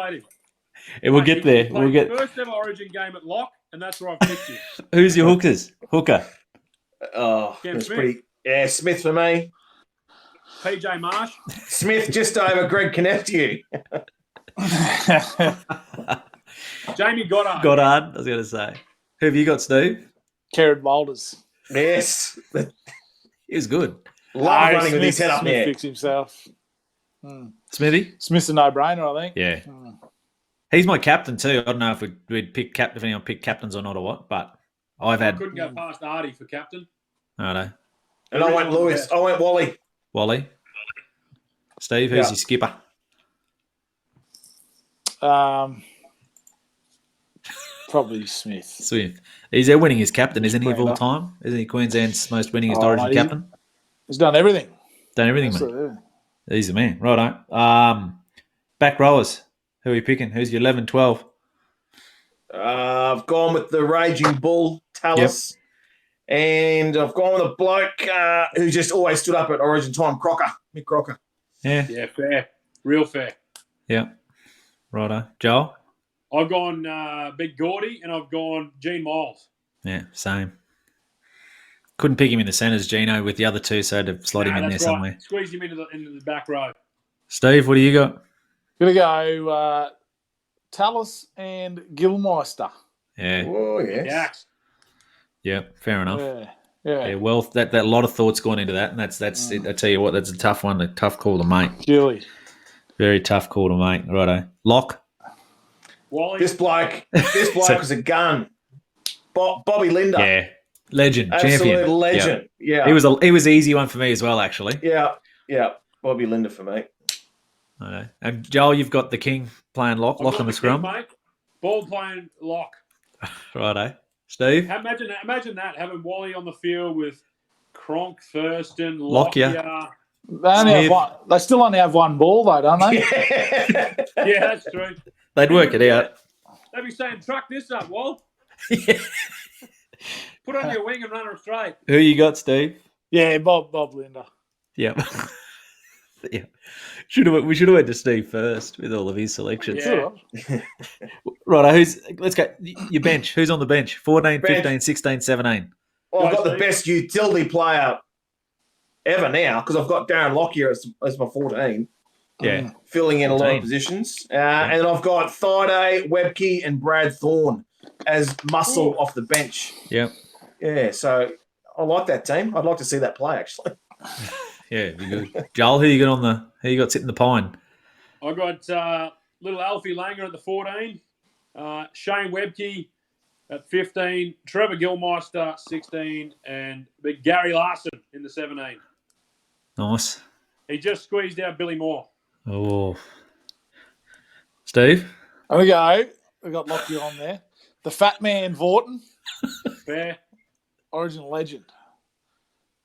We'll get there. We'll get the first ever Origin game at lock, and that's where I've picked you. Who's your hooker? Oh, that's pretty. Yeah, Smith for me. PJ Marsh. Smith just over Greg Connectiu. Jamie Goddard. Goddard, I was going to say. Who have you got, Steve? Kerrod Walters. Yes. He was good. Love running with his head up Smith there. fixed himself. Smithy? Smith's a no-brainer, I think. Yeah. He's my captain too. I don't know if we'd pick if anyone picked captains or not or what, but I couldn't go past Artie for captain. Righto. And I went Lewis. I went Wally. Wally. Steve, who's your skipper? Probably Smith. Smith. He's winning his captain, isn't he, of all time? Isn't he Queensland's most winningest Origin captain? He's done everything. Mate. He's the man. Righto. Back rowers. Who are you picking? Who's your 11, 12? I've gone with the Raging Bull, Tallis. Yep. And I've gone with a bloke who just always stood up at Origin time, Crocker, Mick Crocker. Yeah. Yeah, fair. Real fair. Yeah. Righto. Joel? I've gone Big Gordy and I've gone Gene Miles. Yeah, same. Couldn't pick him in the centres, Gino, with the other two, so I had to slot him in there That's right. somewhere. Squeeze him into the back row. Steve, what do you got? Gonna go Tallis and Gilmeister. Yeah. Oh, yes. Yaks. Yeah, fair enough. Yeah. Well, that lot of thought's gone into that, and that's I tell you what, that's a tough one, a tough call to make. Julie. Very tough call to make. Righto. Lock. Wally. This bloke was a gun. Bobby Linder. Yeah. Legend. Absolute Champion. legend. Yeah. He was an easy one for me as well, actually. Yeah. Bobby Linder for me. Righto. And Joel, you've got the king playing lock I've got on the King, scrum. mate. Ball playing lock. Righto. Steve? Imagine that, having Wally on the field with Cronk, Thurston, Lockyer. They still only have one ball, though, don't they? Yeah, that's true. They'd work it out. They'd be saying, truck this up, Wal. Yeah. Put on your wing and run her straight. Who you got, Steve? Yeah, Bob Linder. Yeah. Yeah. We should have went to Steve first with all of his selections. Yeah. Right, let's go. Your bench. Who's on the bench? 14, Bench. 15, 16, 17. Well, I've Go, got the Steve. best utility player ever now because I've got Darren Lockyer as my 14, Yeah. filling in a lot 14. of positions. And then I've got Thaiday, Webke, and Brad Thorne as muscle off the bench. Yep. Yeah, so I like that team. I'd like to see that play, actually. Yeah, it'd be good. Joel, who you got sitting the pine? I got little Alfie Langer at the 14, Shane Webke at 15, Trevor Gilmeister 16, and big Gary Larson in the 17. Nice. He just squeezed out Billy Moore. Oh. Steve? There we go. We got Lockie on there. The fat man Vorton, Fair. Origin legend.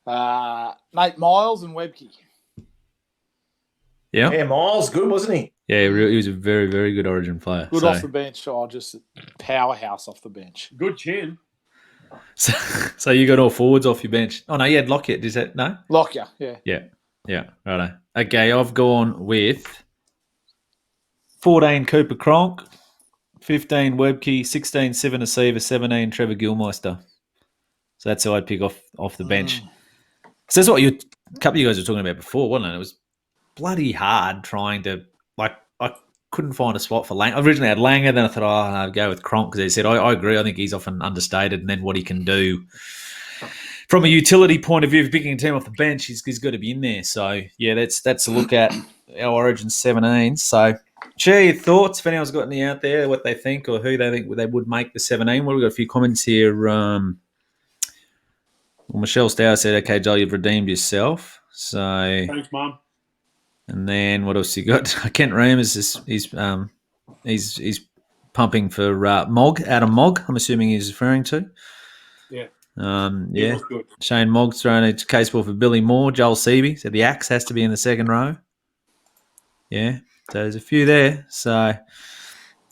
Nate Miles and Webke. Yeah. Yeah, Miles, good, wasn't he? Yeah, he was a very, very good Origin player. Good off the bench. Just a powerhouse off the bench. Good chin. So you got all forwards off your bench. Oh, no, you had Lockett. Is that no? Lockyer, yeah. Yeah, righto. Okay, I've gone with 14 Cooper Cronk, 15 Webke, 16 Seven Seaver, 17 Trevor Gilmeister. So that's who I'd pick off the bench. So that's what a couple of you guys were talking about before, wasn't it? It was bloody hard trying to, I couldn't find a spot for Langer. I originally had Langer, then I thought, I'd go with Cronk because they said, I agree, I think he's often understated, and then what he can do from a utility point of view of picking a team off the bench, he's got to be in there. So, yeah, that's a look at our Origin 17. So, share your thoughts if anyone's got any out there, what they think or who they think they would make the 17. Well, we've got a few comments here. Well, Michelle Stower said, okay, Joel, you've redeemed yourself. So, Thanks, Mum. and then what else you got? Kent Reams he's pumping for Mogg, Adam Mogg, I'm assuming he's referring to. Yeah. Yeah. Was good. Shane Mogg's thrown a case ball for Billy Moore. Joel Seaby said the axe has to be in the second row. Yeah. So there's a few there. So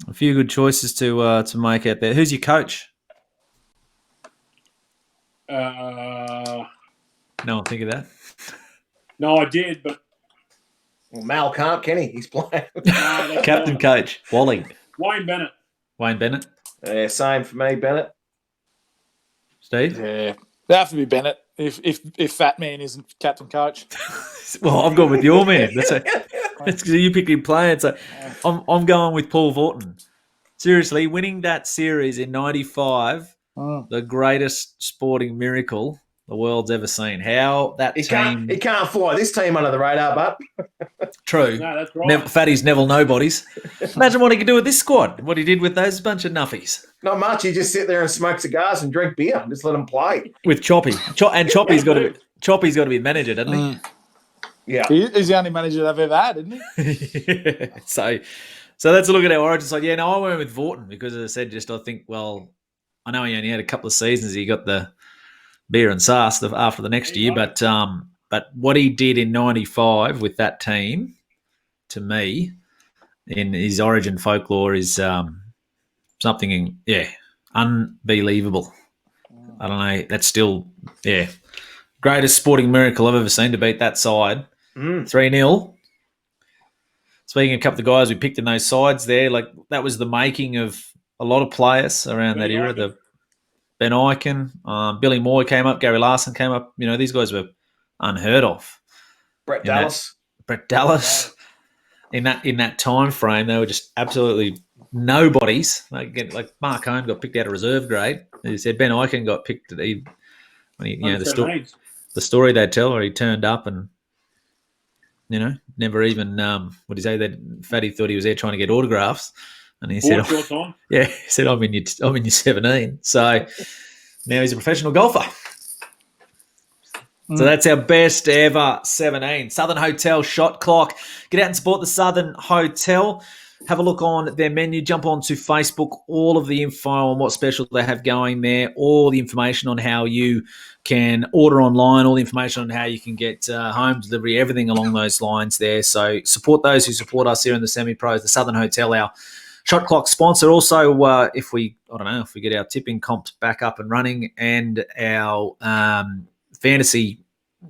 a few good choices to make out there. Who's your coach? No one think of that. No, I did, but Well, Mal can't, can he? He's playing. Captain coach, Wally. Wayne Bennett. Wayne Bennett. Yeah, same for me, Bennett. Steve? Yeah. They have to be Bennett if Fat Man isn't captain coach. Well, I've gone with your man. That's because you picking players. So I'm going with Paul Vorton. Seriously, winning that series in '95, the greatest sporting miracle the world's ever seen. How that He team... can't fly this team under the radar, but True. No, that's right. Fatty's Neville Nobodies. Imagine what he could do with this squad. What he did with those bunch of nuffies. not much. He just sit there and smoke cigars and drink beer. Just let him play. With Choppy. And Choppy's got to be manager, doesn't he? Yeah. He's the only manager they've ever had, isn't he? So let's look at our Origin side. Yeah, no, I went with Vorton because, as I said, I think, well, I know he only had a couple of seasons. He got the beer and sass after the next year, but what he did in '95 with that team, to me, in his Origin folklore is something, unbelievable. I don't know. That's still, greatest sporting miracle I've ever seen to beat that side. 3-0. speaking of a couple of guys we picked in those sides there, like that was the making of a lot of players around that era. The Ben Eichen, Billy Moore came up, Gary Larson came up. You know, these guys were unheard of. Brett Dallas. Brett Dallas. In that time frame, they were just absolutely nobodies. Like Mark Hone got picked out of reserve grade. As you said, Ben Eichen got picked the story they'd tell, where he turned up and never even that Fatty thought he was there trying to get autographs, and he said, "Yeah," he said, "I'm in your 17." So now he's a professional golfer. So that's our best ever 17. Southern Hotel shot clock. Get out and support the Southern Hotel. Have a look on their menu. Jump onto Facebook. All of the info on what special they have going there. All the information on how you can order online. All the information on how you can get home delivery. Everything along those lines there. So support those who support us here in the Semi-Pros. The Southern Hotel, our shot clock sponsor. Also, if we get our tipping comps back up and running and our fantasy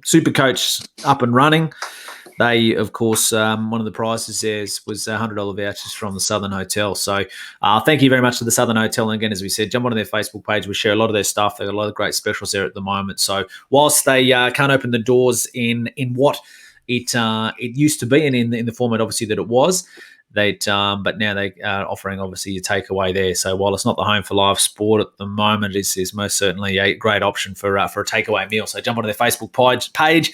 super coach up and running, they, of course, one of the prizes there was $100 vouchers from the Southern Hotel. So thank you very much to the Southern Hotel. And again, as we said, jump onto their Facebook page. We share a lot of their stuff. They've got a lot of great specials there at the moment. So whilst they can't open the doors in what it used to be and in the format, obviously, that it was, but now they are offering, obviously, a takeaway there. So while it's not the home for live sport at the moment, it is most certainly a great option for a takeaway meal. So jump onto their Facebook page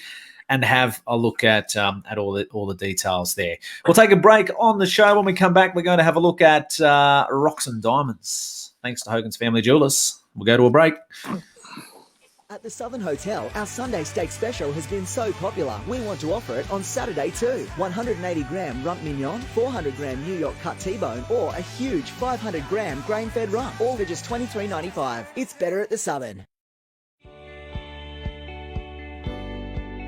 and have a look at all the details there. We'll take a break on the show. When we come back, we're going to have a look at rocks and diamonds. Thanks to Hogans Family Jewelers. We'll go to a break. At the Southern Hotel, our Sunday steak special has been so popular, we want to offer it on Saturday too. 180-gram rump mignon, 400-gram New York cut T-bone, or a huge 500-gram grain-fed rump, all for just $23.95. It's better at the Southern.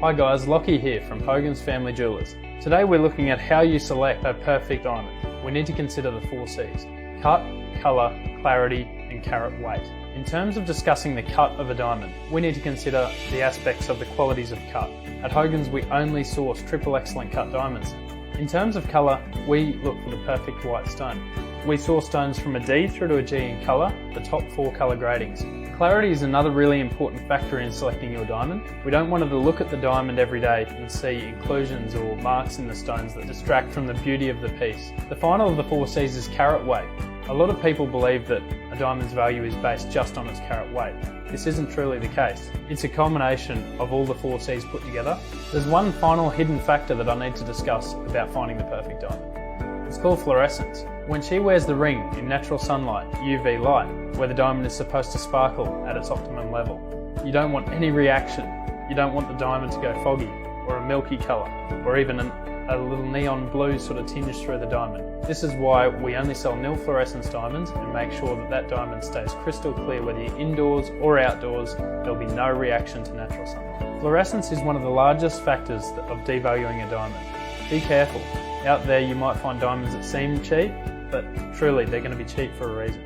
Hi guys, Lockie here from Hogans Family Jewelers. Today we're looking at how you select a perfect diamond. We need to consider the 4 C's: cut, colour, clarity and carat weight. In terms of discussing the cut of a diamond, we need to consider the aspects of the qualities of cut. At Hogans, we only source triple excellent cut diamonds. In terms of colour, we look for the perfect white stone. We source stones from a D through to a G in colour, the top 4 colour gradings. Clarity is another really important factor in selecting your diamond. We don't want to look at the diamond every day and see inclusions or marks in the stones that distract from the beauty of the piece. The final of the 4 C's is carat weight. A lot of people believe that a diamond's value is based just on its carat weight. This isn't truly the case. It's a combination of all the 4 C's put together. There's one final hidden factor that I need to discuss about finding the perfect diamond. It's called fluorescence. When she wears the ring in natural sunlight, UV light, where the diamond is supposed to sparkle at its optimum level, you don't want any reaction. You don't want the diamond to go foggy or a milky colour or even a little neon blue sort of tinge through the diamond. This is why we only sell nil fluorescence diamonds and make sure that diamond stays crystal clear whether you're indoors or outdoors. There'll be no reaction to natural sunlight. Fluorescence is one of the largest factors of devaluing a diamond. Be careful. Out there you might find diamonds that seem cheap, but truly they're going to be cheap for a reason.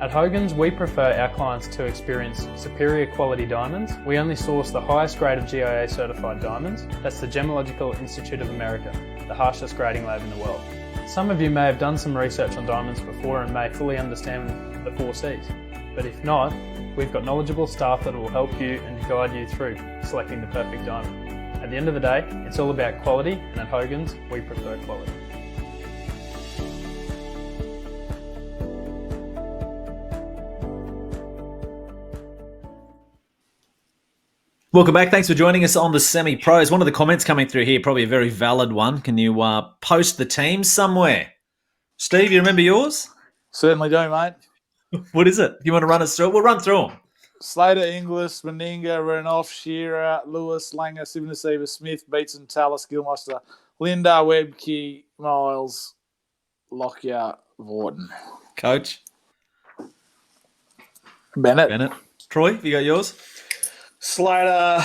At Hogans, we prefer our clients to experience superior quality diamonds. We only source the highest grade of GIA certified diamonds. That's the Gemological Institute of America, the harshest grading lab in the world. Some of you may have done some research on diamonds before and may fully understand the 4 C's. But if not, we've got knowledgeable staff that will help you and guide you through selecting the perfect diamond. At the end of the day, it's all about quality, and at Hogans, we prefer quality. Welcome back. Thanks for joining us on the Semi-Pros. One of the comments coming through here, probably a very valid one. Can you post the teams somewhere? Steve, you remember yours? Certainly do, mate. What is it? You want to run us through it? We'll run through them. Slater, Inglis, Meninga, Renoff, Shearer, Lewis, Langer, Sivanasiva, Smith, Beatson, Tallis, Gilmeister, Linda, Webke, Miles, Lockyer, Vorton. Coach? Bennett. Troy, you got yours? Slater,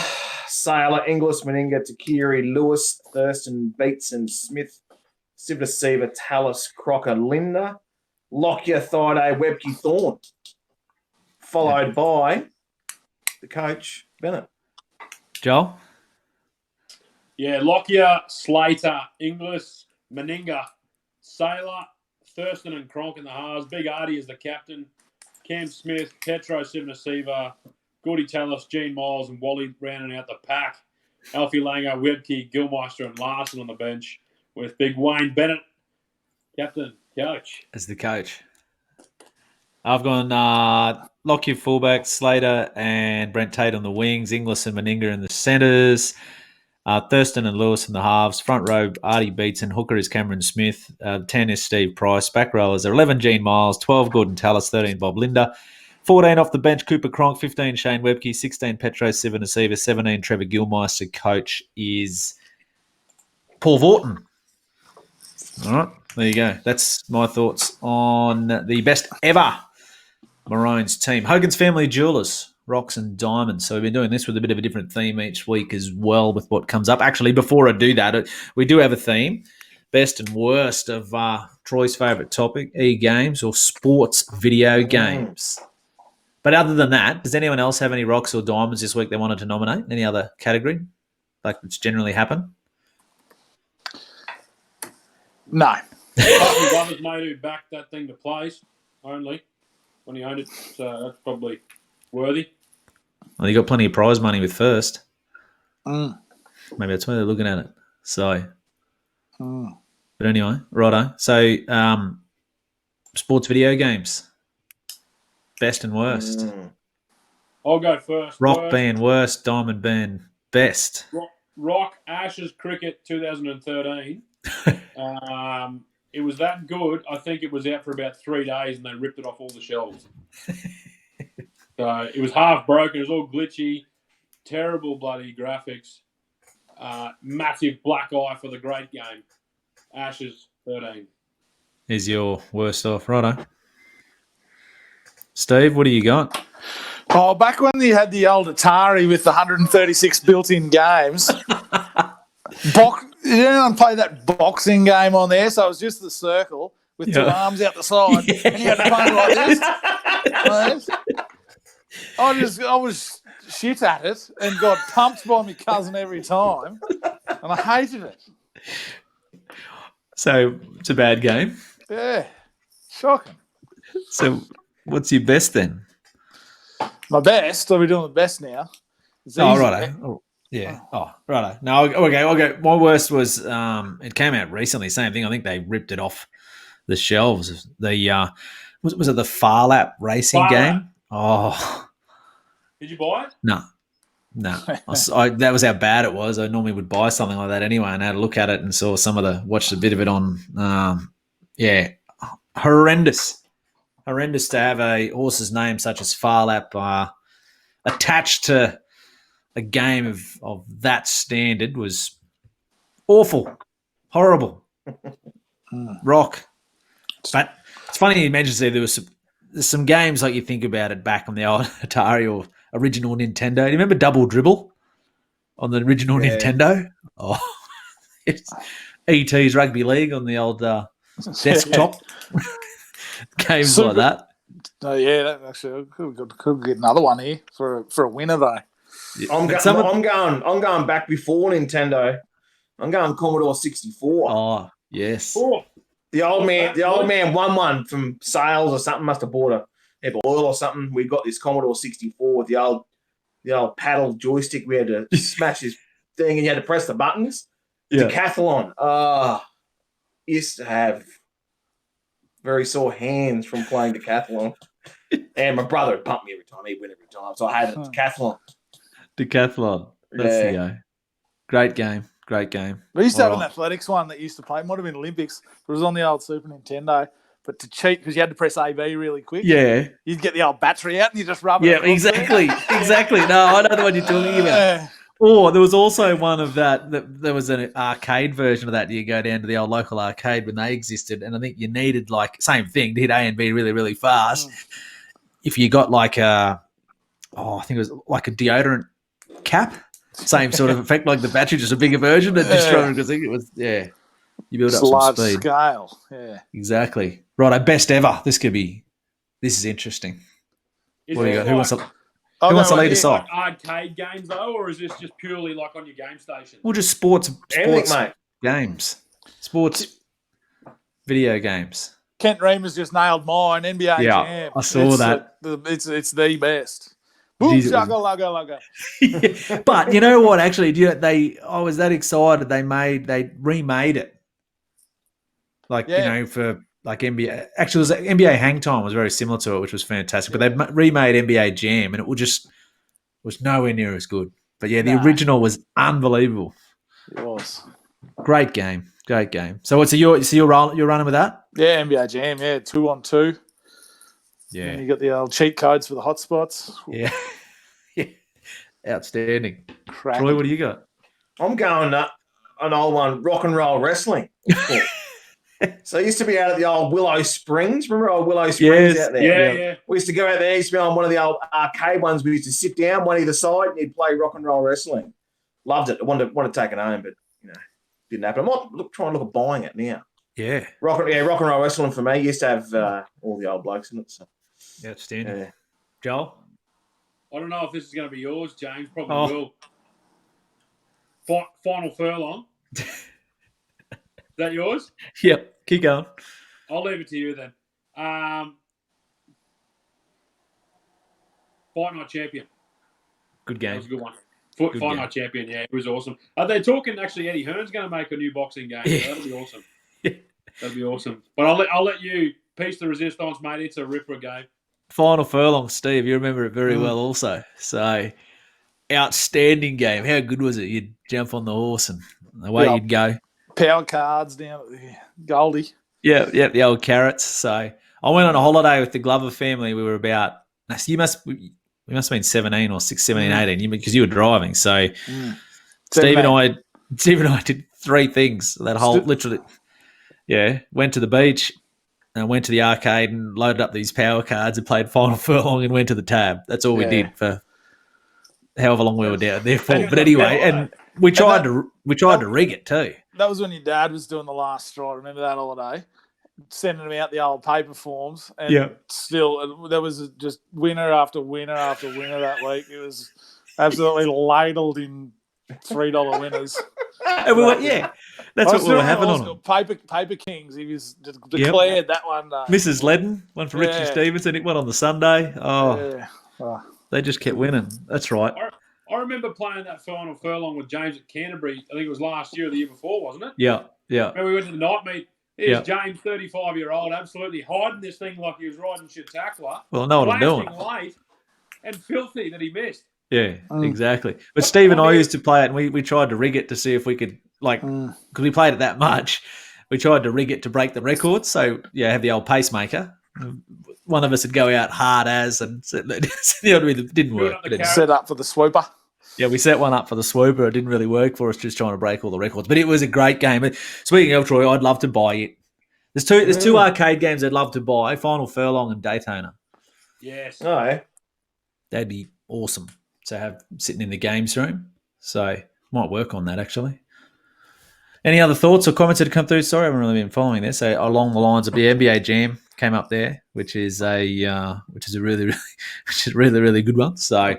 Sailor, Inglis, Meninga, Takiri, Lewis, Thurston, Beatson, Smith, Sivanasiva, Tallis, Crocker, Linda, Lockyer, Thaiday, Webke, Thorne. Followed by the coach, Bennett. Joel? Yeah, Lockyer, Slater, Inglis, Meninga, Sailor, Thurston and Cronk in the halves. Big Artie is the captain. Cam Smith, Petro Sivanasiva, Gordy Tallis, Gene Miles, and Wally rounding out the pack. Alfie Langer, Webke, Gilmeister, and Larson on the bench with big Wayne Bennett, captain, coach. As the coach. I've gone Lockyer fullback, Slater and Brent Tate on the wings, Inglis and Meninga in the centres, Thurston and Lewis in the halves, front row Artie Beetson, hooker is Cameron Smith, 10 is Steve Price, back rowers are 11 Gene Miles, 12 Gordon Tallis, 13 Bob Linder, 14 off the bench Cooper Cronk, 15 Shane Webke, 16 Petro Sivanasiva, 17 Trevor Gilmeister. Coach is Paul Vorton. All right, there you go. That's my thoughts on the best ever Maroons team. Hogans Family Jewelers, Rocks and Diamonds. So we've been doing this with a bit of a different theme each week as well with what comes up. Actually, before I do that, we do have a theme, best and worst of Troy's favourite topic, e-games or sports video games. But other than that, does anyone else have any rocks or diamonds this week they wanted to nominate? Any other category like it's generally happen? No. My brother's mate who backed that thing to place only when he owned it, so that's probably worthy. Well, you got plenty of prize money with first. Maybe that's why they're looking at it. So, but anyway, righto. So, sports video games, best and worst. I'll go first. Rock being worst, diamond being best. Rock Ashes Cricket 2013. It was that good. I think it was out for about 3 days and they ripped it off all the shelves. So it was half broken. It was all glitchy. Terrible bloody graphics. Massive black eye for the great game. Ashes 13. Is your worst off, righto. Steve, what do you got? Oh, back when you had the old Atari with the 136 built-in games, did anyone play that boxing game on there? So it was just the circle with two arms out the side, and you had to play like this. I was shit at it and got pumped by my cousin every time, and I hated it. So it's a bad game. Yeah, shocking. So what's your best then? My best? Are we doing the best now? Righto. Oh, yeah. Oh, righto. No, okay. My worst was it came out recently. Same thing. I think they ripped it off the shelves. The was it the Farlap racing game? Oh. Did you buy it? No. That was how bad it was. I normally would buy something like that anyway, and I had a look at it and saw watched a bit of it on. Horrendous to have a horse's name such as Farlap attached to a game of that standard was awful, horrible. Rock. But it's funny you mentioned there's some games like you think about it back on the old Atari or original Nintendo. Do you remember Double Dribble on the original Nintendo? Oh, E.T.'s Rugby League on the old desktop. Games like that. Oh yeah, that actually could get another one here for a winner though. I'm going back before Nintendo. I'm going Commodore 64. Oh yes. Oh. The old man won one from sales or something. Must have bought a oil or something. We got this Commodore 64 with the old paddle joystick. We had to smash this thing, and you had to press the buttons. Yeah. Decathlon. Used to have very sore hands from playing decathlon. And my brother would pump me every time. He'd win every time. So I had a decathlon. Decathlon. That's the go. Great game. We used to have an athletics one that used to play. It might have been Olympics. It was on the old Super Nintendo. But to cheat, because you had to press AB really quick. Yeah. You'd get the old battery out and you just rub it. Yeah, exactly. No, I know the one you're talking about. Or there was also one of that there was an arcade version of that. You go down to the old local arcade when they existed, and I think you needed same thing to hit A and B really, really fast. If you got I think it was like a deodorant cap, same sort of effect, like the battery, just a bigger version. And just because I think it was you build up some large speed. Scale. Yeah, exactly. Right, best ever. This is interesting. What do you got? Who wants to lead us off? Arcade games though, or is this just purely like on your game station? Well, just sports mate. games. Sports video games. Kent Reamer's just nailed mine. NBA Yeah, Jam. I saw that. It's the best. Boom, Jeez, it was- shaka, lugga. But you know what? Actually, I was that excited. They remade it. Like for like NBA. Actually, it was NBA Hang Time was very similar to it, which was fantastic. But they remade NBA Jam, and it was nowhere near as good. But yeah, the original was unbelievable. It was. Great game. So you're running with that? Yeah, NBA Jam. Yeah, 2-on-2. Yeah. And you got the old cheat codes for the hotspots. Yeah. Outstanding. Cracking. Troy, what do you got? I'm going an old one, rock and roll wrestling. So I used to be out at the old Willow Springs. Remember old Willow Springs out there? Yeah. We used to go out there. Used to be on one of the old arcade ones. We used to sit down one either side and you'd play rock and roll wrestling. Loved it. I wanted to take it home, but didn't happen. I might try and look at buying it now. Yeah. Rock and roll wrestling for me. Used to have all the old blokes in it. So. Outstanding. Yeah. Joel? I don't know if this is going to be yours, James. Probably will. Final furlong. Is that yours? Yep. Keep going. I'll leave it to you then. Fight Night Champion. Good game. That was a good one. Fight Night Champion, yeah, it was awesome. They're talking, actually, Eddie Hearn's going to make a new boxing game. Yeah. So that'll be awesome. That'll be awesome. But I'll let you piece the resistance, mate. It's a ripper game. Final furlong, Steve. You remember it very well also. So, outstanding game. How good was it? You'd jump on the horse and away you'd go. Power cards down at the Goldie. Yeah, the old carrots. So, I went on a holiday with the Glover family. We were about, we must have been 17 or 17, 18 because you were driving. So, Steve and I did three things that whole, literally, went to the beach, and went to the arcade and loaded up these power cards and played Final Furlong and went to the tab. That's all we did for however long we were down there for. But anyway, and we tried to rig it too. That was when your dad was doing the last stride. Remember that holiday? Sending them out the old paper forms. And still, there was just winner after winner after winner that week. It was absolutely ladled in $3 winners. And we went, that's what we were having on them. Paper Kings. He was declared that one day. Mrs. Ledden, one for Richie Stevenson. It went on the Sunday. They just kept winning. That's right. I remember playing that final furlong with James at Canterbury. I think it was last year or the year before, wasn't it? Yeah. Remember we went to the night meet. Here's James, 35-year-old, absolutely hiding this thing like he was riding Chautauqua. Well, I know what I'm doing. Late and filthy that he missed. Yeah, exactly. But Steve and I used to play it, and we tried to rig it to see if we could, because we played it that much, we tried to rig it to break the record. So, have the old pacemaker. One of us would go out hard as, and it didn't work. Set up for the swooper. Yeah, we set one up for the swooper. It didn't really work for us, just trying to break all the records. But it was a great game. Speaking of Troy, I'd love to buy it. There's two arcade games I'd love to buy: Final Furlong and Daytona. Yes. Oh, that'd be awesome to have sitting in the games room. So might work on that actually. Any other thoughts or comments that have come through? Sorry, I haven't really been following this. So along the lines of the NBA Jam came up there, which is a really good one. So.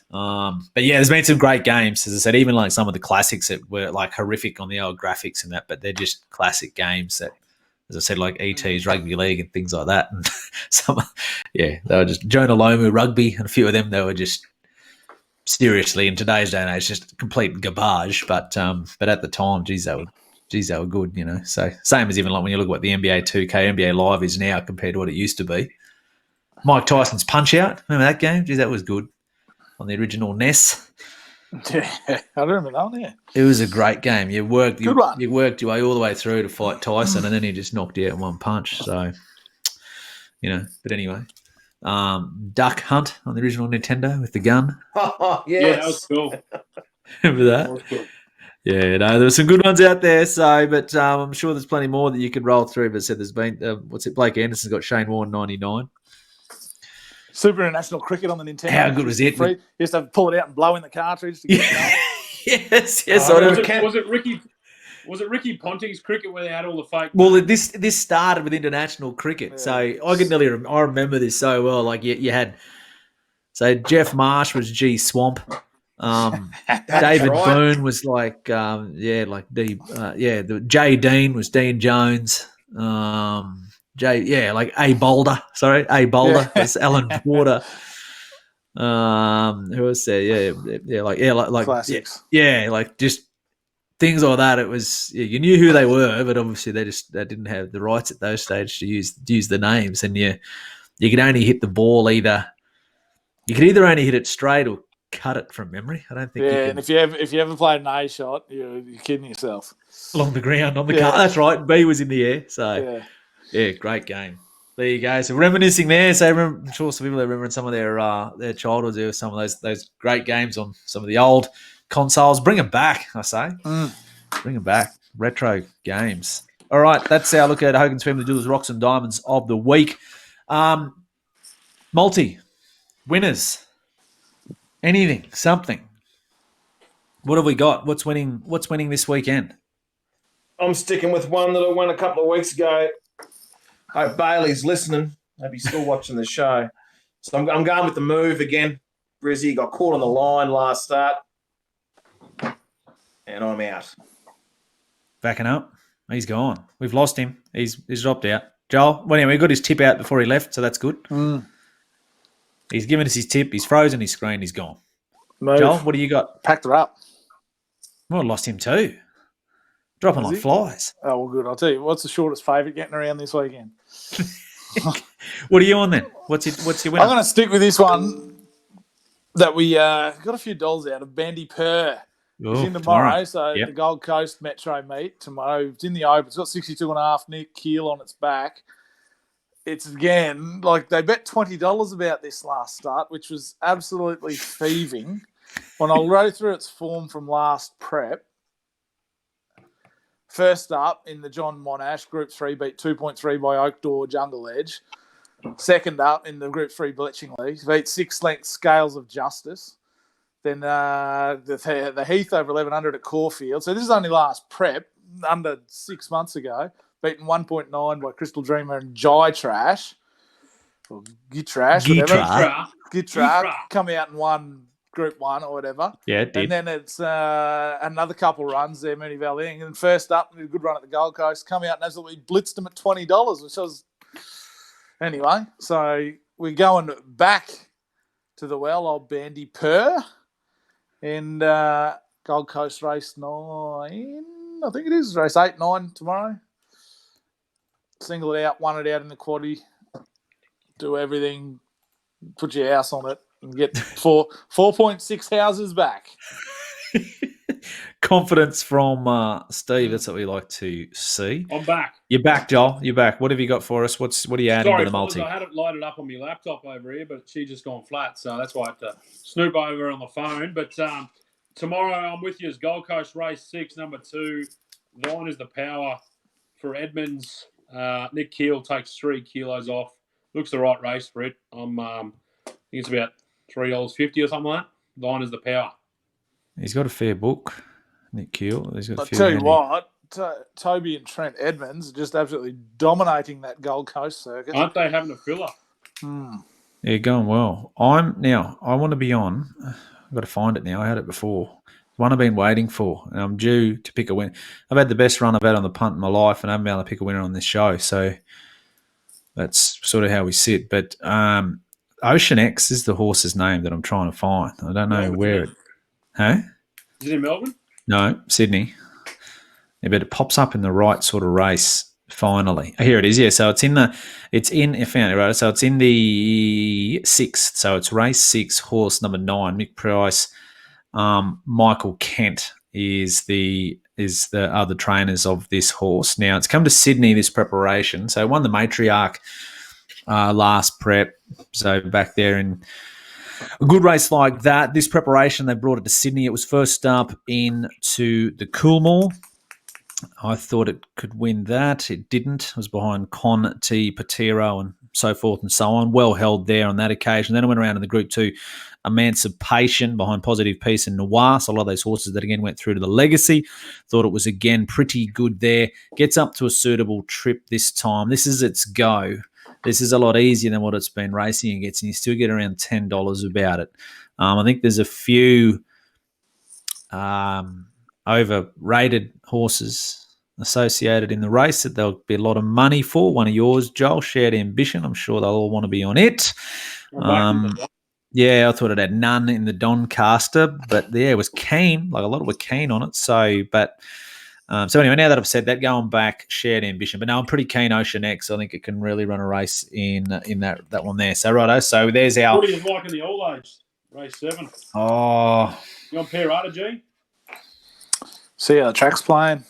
But yeah, there's been some great games, as I said, even like some of the classics that were like horrific on the old graphics and that, but they're just classic games that, as I said, like ET's Rugby League and things like that. And they were just Jonah Lomu Rugby and a few of them, they were just seriously in today's day and age, just complete garbage. But at the time, geez, they were good, So same as even like when you look at what the NBA 2K, NBA Live is now compared to what it used to be. Mike Tyson's Punch Out, remember that game? Geez, that was good. On the original NES. Yeah, I remember that one, It was a great game. You worked your way all the way through to fight Tyson, and then he just knocked you out in one punch. So, but anyway. Duck Hunt on the original Nintendo with the gun. yes. Yeah, that was cool. Remember that? Was cool. Yeah, there were some good ones out there. So, but I'm sure there's plenty more that you could roll through. But said there's been, Blake Anderson's got Shane Warne 99. Super International Cricket on the Nintendo. How good was it? You used to pull it out and blow in the cartridge to get it going. Yes. Was it Ricky Ponting's cricket where they had all the fake? Well, this started with international cricket, so I remember this so well. Like you had, so Jeff Marsh was G Swamp, David Boone was like Jay Dean was Dean Jones. Like A Boulder. Sorry, A Boulder. Yeah. It's Alan Porter. Who was there? Like Classics. Yeah, like just things like that. It was you knew who they were, but obviously they didn't have the rights at those stages to use the names, and you could only hit the ball either. You could either only hit it straight or cut it from memory. I don't think. Yeah, you can, and if you ever played an A shot, you're kidding yourself. along the ground on the car. That's right. B was in the air. So Yeah. great game. There you go. So reminiscing there. So I'm sure some people are remembering some of their childhood. There were some of those great games on some of the old consoles. Bring them back, I say. Bring them back. Retro games. All right, that's our look at Hogan's Family Jewelers Rocks and Diamonds of the week. Multi winners. Anything, something. What have we got? What's winning this weekend? I'm sticking with one that I won a couple of weeks ago. Hope Bailey's listening. Hope he's still watching the show. So I'm going with the move again. Brizzy got caught on the line last start. And I'm out. Backing up. He's gone. We've lost him. He's dropped out. Joel, well, anyway, we got his tip out before he left, so that's good. He's given us his tip. He's frozen his screen. He's gone. Move. Joel, what do you got? Packed her up. Well, lost him too. Dropping like flies. Oh, well, good. I'll tell you, what's the shortest favourite getting around this weekend? What are you on then? What's your winner? I'm going to stick with this one that we got a few dollars out of. Bandy Purr. It's in tomorrow, so the Gold Coast Metro meet tomorrow. It's in the Open. It's got 62.5 Nick Keel on its back. It's again, like they bet $20 about this last start, which was absolutely thieving. When I'll go through its form from last prep, first up in the John Monash, Group 3 beat 2.3 by Oak Door Jungle Edge. Second up in the Group 3 Bletchingly, beat 6 length Scales of Justice. Then the Heath over 1100 at Caulfield. So this is only last prep, under 6 months ago. Beaten 1.9 by Crystal Dreamer and Jai Trash. Or Gitrash, whatever. Gitrash. Come out and won Group 1 or whatever. Yeah, it did. And then it's another couple runs there, Mooney Valley. And first up, a good run at the Gold Coast. Come out and absolutely blitzed them at $20, which was... Anyway, so we're going back to the well, old Bandy Purr. And Gold Coast race 9, I think it is, race 8, 9 tomorrow. Single it out, won it out in the quaddie, do everything, put your house on it, and get 4.6 houses back. Confidence from Steve. That's what we like to see. I'm back. You're back, Joel. You're back. What have you got for us? What are you adding to the multi? I had it loaded up on my laptop over here, but she just gone flat, so that's why I had to snoop over on the phone. But tomorrow I'm with you as Gold Coast Race 6, number 2. Thine is the power for Edmonds. Nick Keel takes 3 kilos off. Looks the right race for it. I think it's about $3.50 or something like that. Thine is the power. He's got a fair book, Nick Keel. He's got a I'll fair tell you handy. what, Toby and Trent Edmonds are just absolutely dominating that Gold Coast circuit. Aren't they having a filler? Yeah, going well. I want to be on. I've got to find it now. I had it before. One I've been waiting for, and I'm due to pick a winner. I've had the best run I've had on the punt in my life, and I haven't been able to pick a winner on this show. So that's sort of how we sit. But Ocean X is the horse's name that I'm trying to find. I don't know where it. Huh? Is it in Melbourne? No, Sydney. Yeah, but it pops up in the right sort of race finally. Here it is. Yeah, so I found it, right? So it's in the 6th. So it's race 6, horse number 9, Mick Price. Michael Kent is the other trainers of this horse. Now it's come to Sydney, this preparation. So won the Matriarch last prep. So back there in a good race like that. This preparation, they brought it to Sydney. It was first up into the Coolmore. I thought it could win that. It didn't. It was behind Con T, Patero, and so forth and so on. Well held there on that occasion. Then I went around in the Group 2 Emancipation behind Positive Peace and Noir. So a lot of those horses that again went through to the Legacy. Thought it was again pretty good there. Gets up to a suitable trip this time. This is its go. This is a lot easier than what it's been racing against, and you still get around $10 about it. I think there's a few overrated horses associated in the race that there'll be a lot of money for. One of yours, Joel, Shared Ambition. I'm sure they'll all want to be on it. Yeah, I thought it had none in the Doncaster, but yeah, it was keen. Like a lot were keen on it. So anyway, now that I've said that, going back, Shared Ambition. But no, I'm pretty keen Ocean X. I think it can really run a race in that one there. So righto. So there's our. What do you like in the All Age race 7? Oh, you on Parrata, G? See how the track's playing.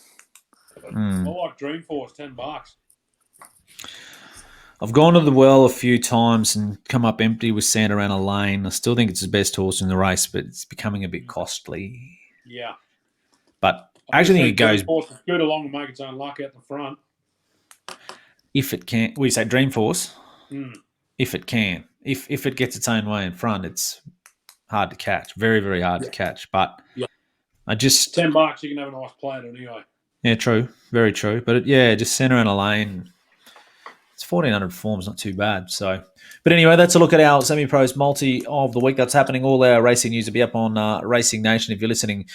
I like Dreamforce, $10. I've gone to the well a few times and come up empty with Santarana Lane. I still think it's the best horse in the race, but it's becoming a bit costly. Yeah. But I actually think it goes. Dreamforce is good along and make its own luck out the front. If it can. What do you say, Dreamforce? Mm. If it can. If it gets its own way in front, it's hard to catch. Very, very hard to catch. But I just. $10, you can have a nice play at it anyway. Yeah, true. Very true. But just Santarana Lane. It's 1,400 forms, not too bad. So, but anyway, that's a look at our semi-pros multi of the week. That's happening. All our racing news will be up on Racing Nation. If you're listening,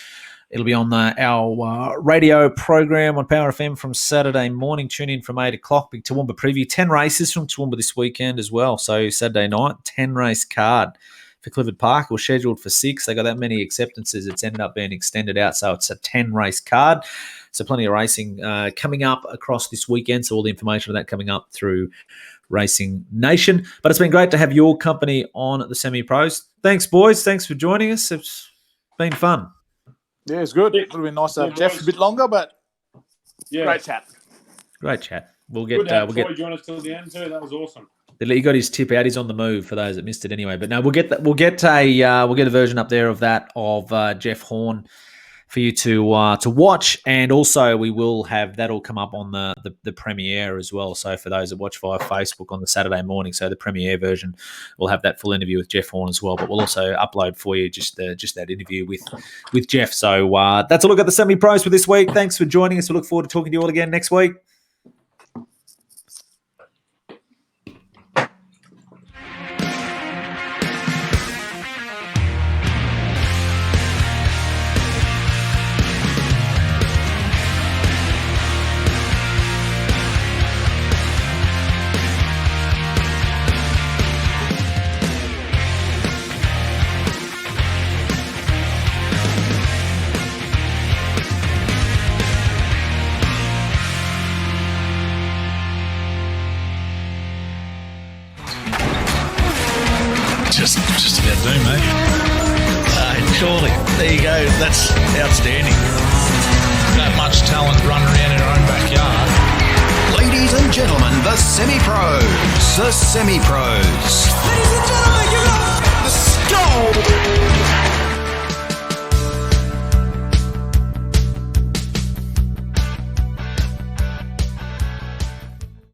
it'll be on our radio program on Power FM from Saturday morning. Tune in from 8 o'clock. Big Toowoomba preview. 10 races from Toowoomba this weekend as well. So Saturday night, 10 race card for Clifford Park. We're scheduled for 6. They got that many acceptances. It's ended up being extended out. So it's a 10 race card. So plenty of racing coming up across this weekend. So all the information on that coming up through Racing Nation. But it's been great to have your company on the semi-pros. Thanks, boys. Thanks for joining us. It's been fun. Yeah, it's good. It would have been nice to have Jeff a bit longer, but great chat. Great chat. We'll Good to have Troy join us till the end too. That was awesome. He got his tip out. He's on the move for those that missed it anyway. But no, we'll get a version up there of that of Jeff Horn for you to watch, and also we will have that'll come up on the premiere as well. So for those that watch via Facebook on the Saturday morning, so the premiere version will have that full interview with Jeff Horn as well. But we'll also upload for you just that interview with Jeff. So that's a look at the semi-pros for this week. Thanks for joining us. We look forward to talking to you all again next week. Just about do, mate. Surely. There you go. That's outstanding. That much talent running around in our own backyard. Ladies and gentlemen, the semi-pros. The semi-pros. Ladies and gentlemen, give it up. The Stower.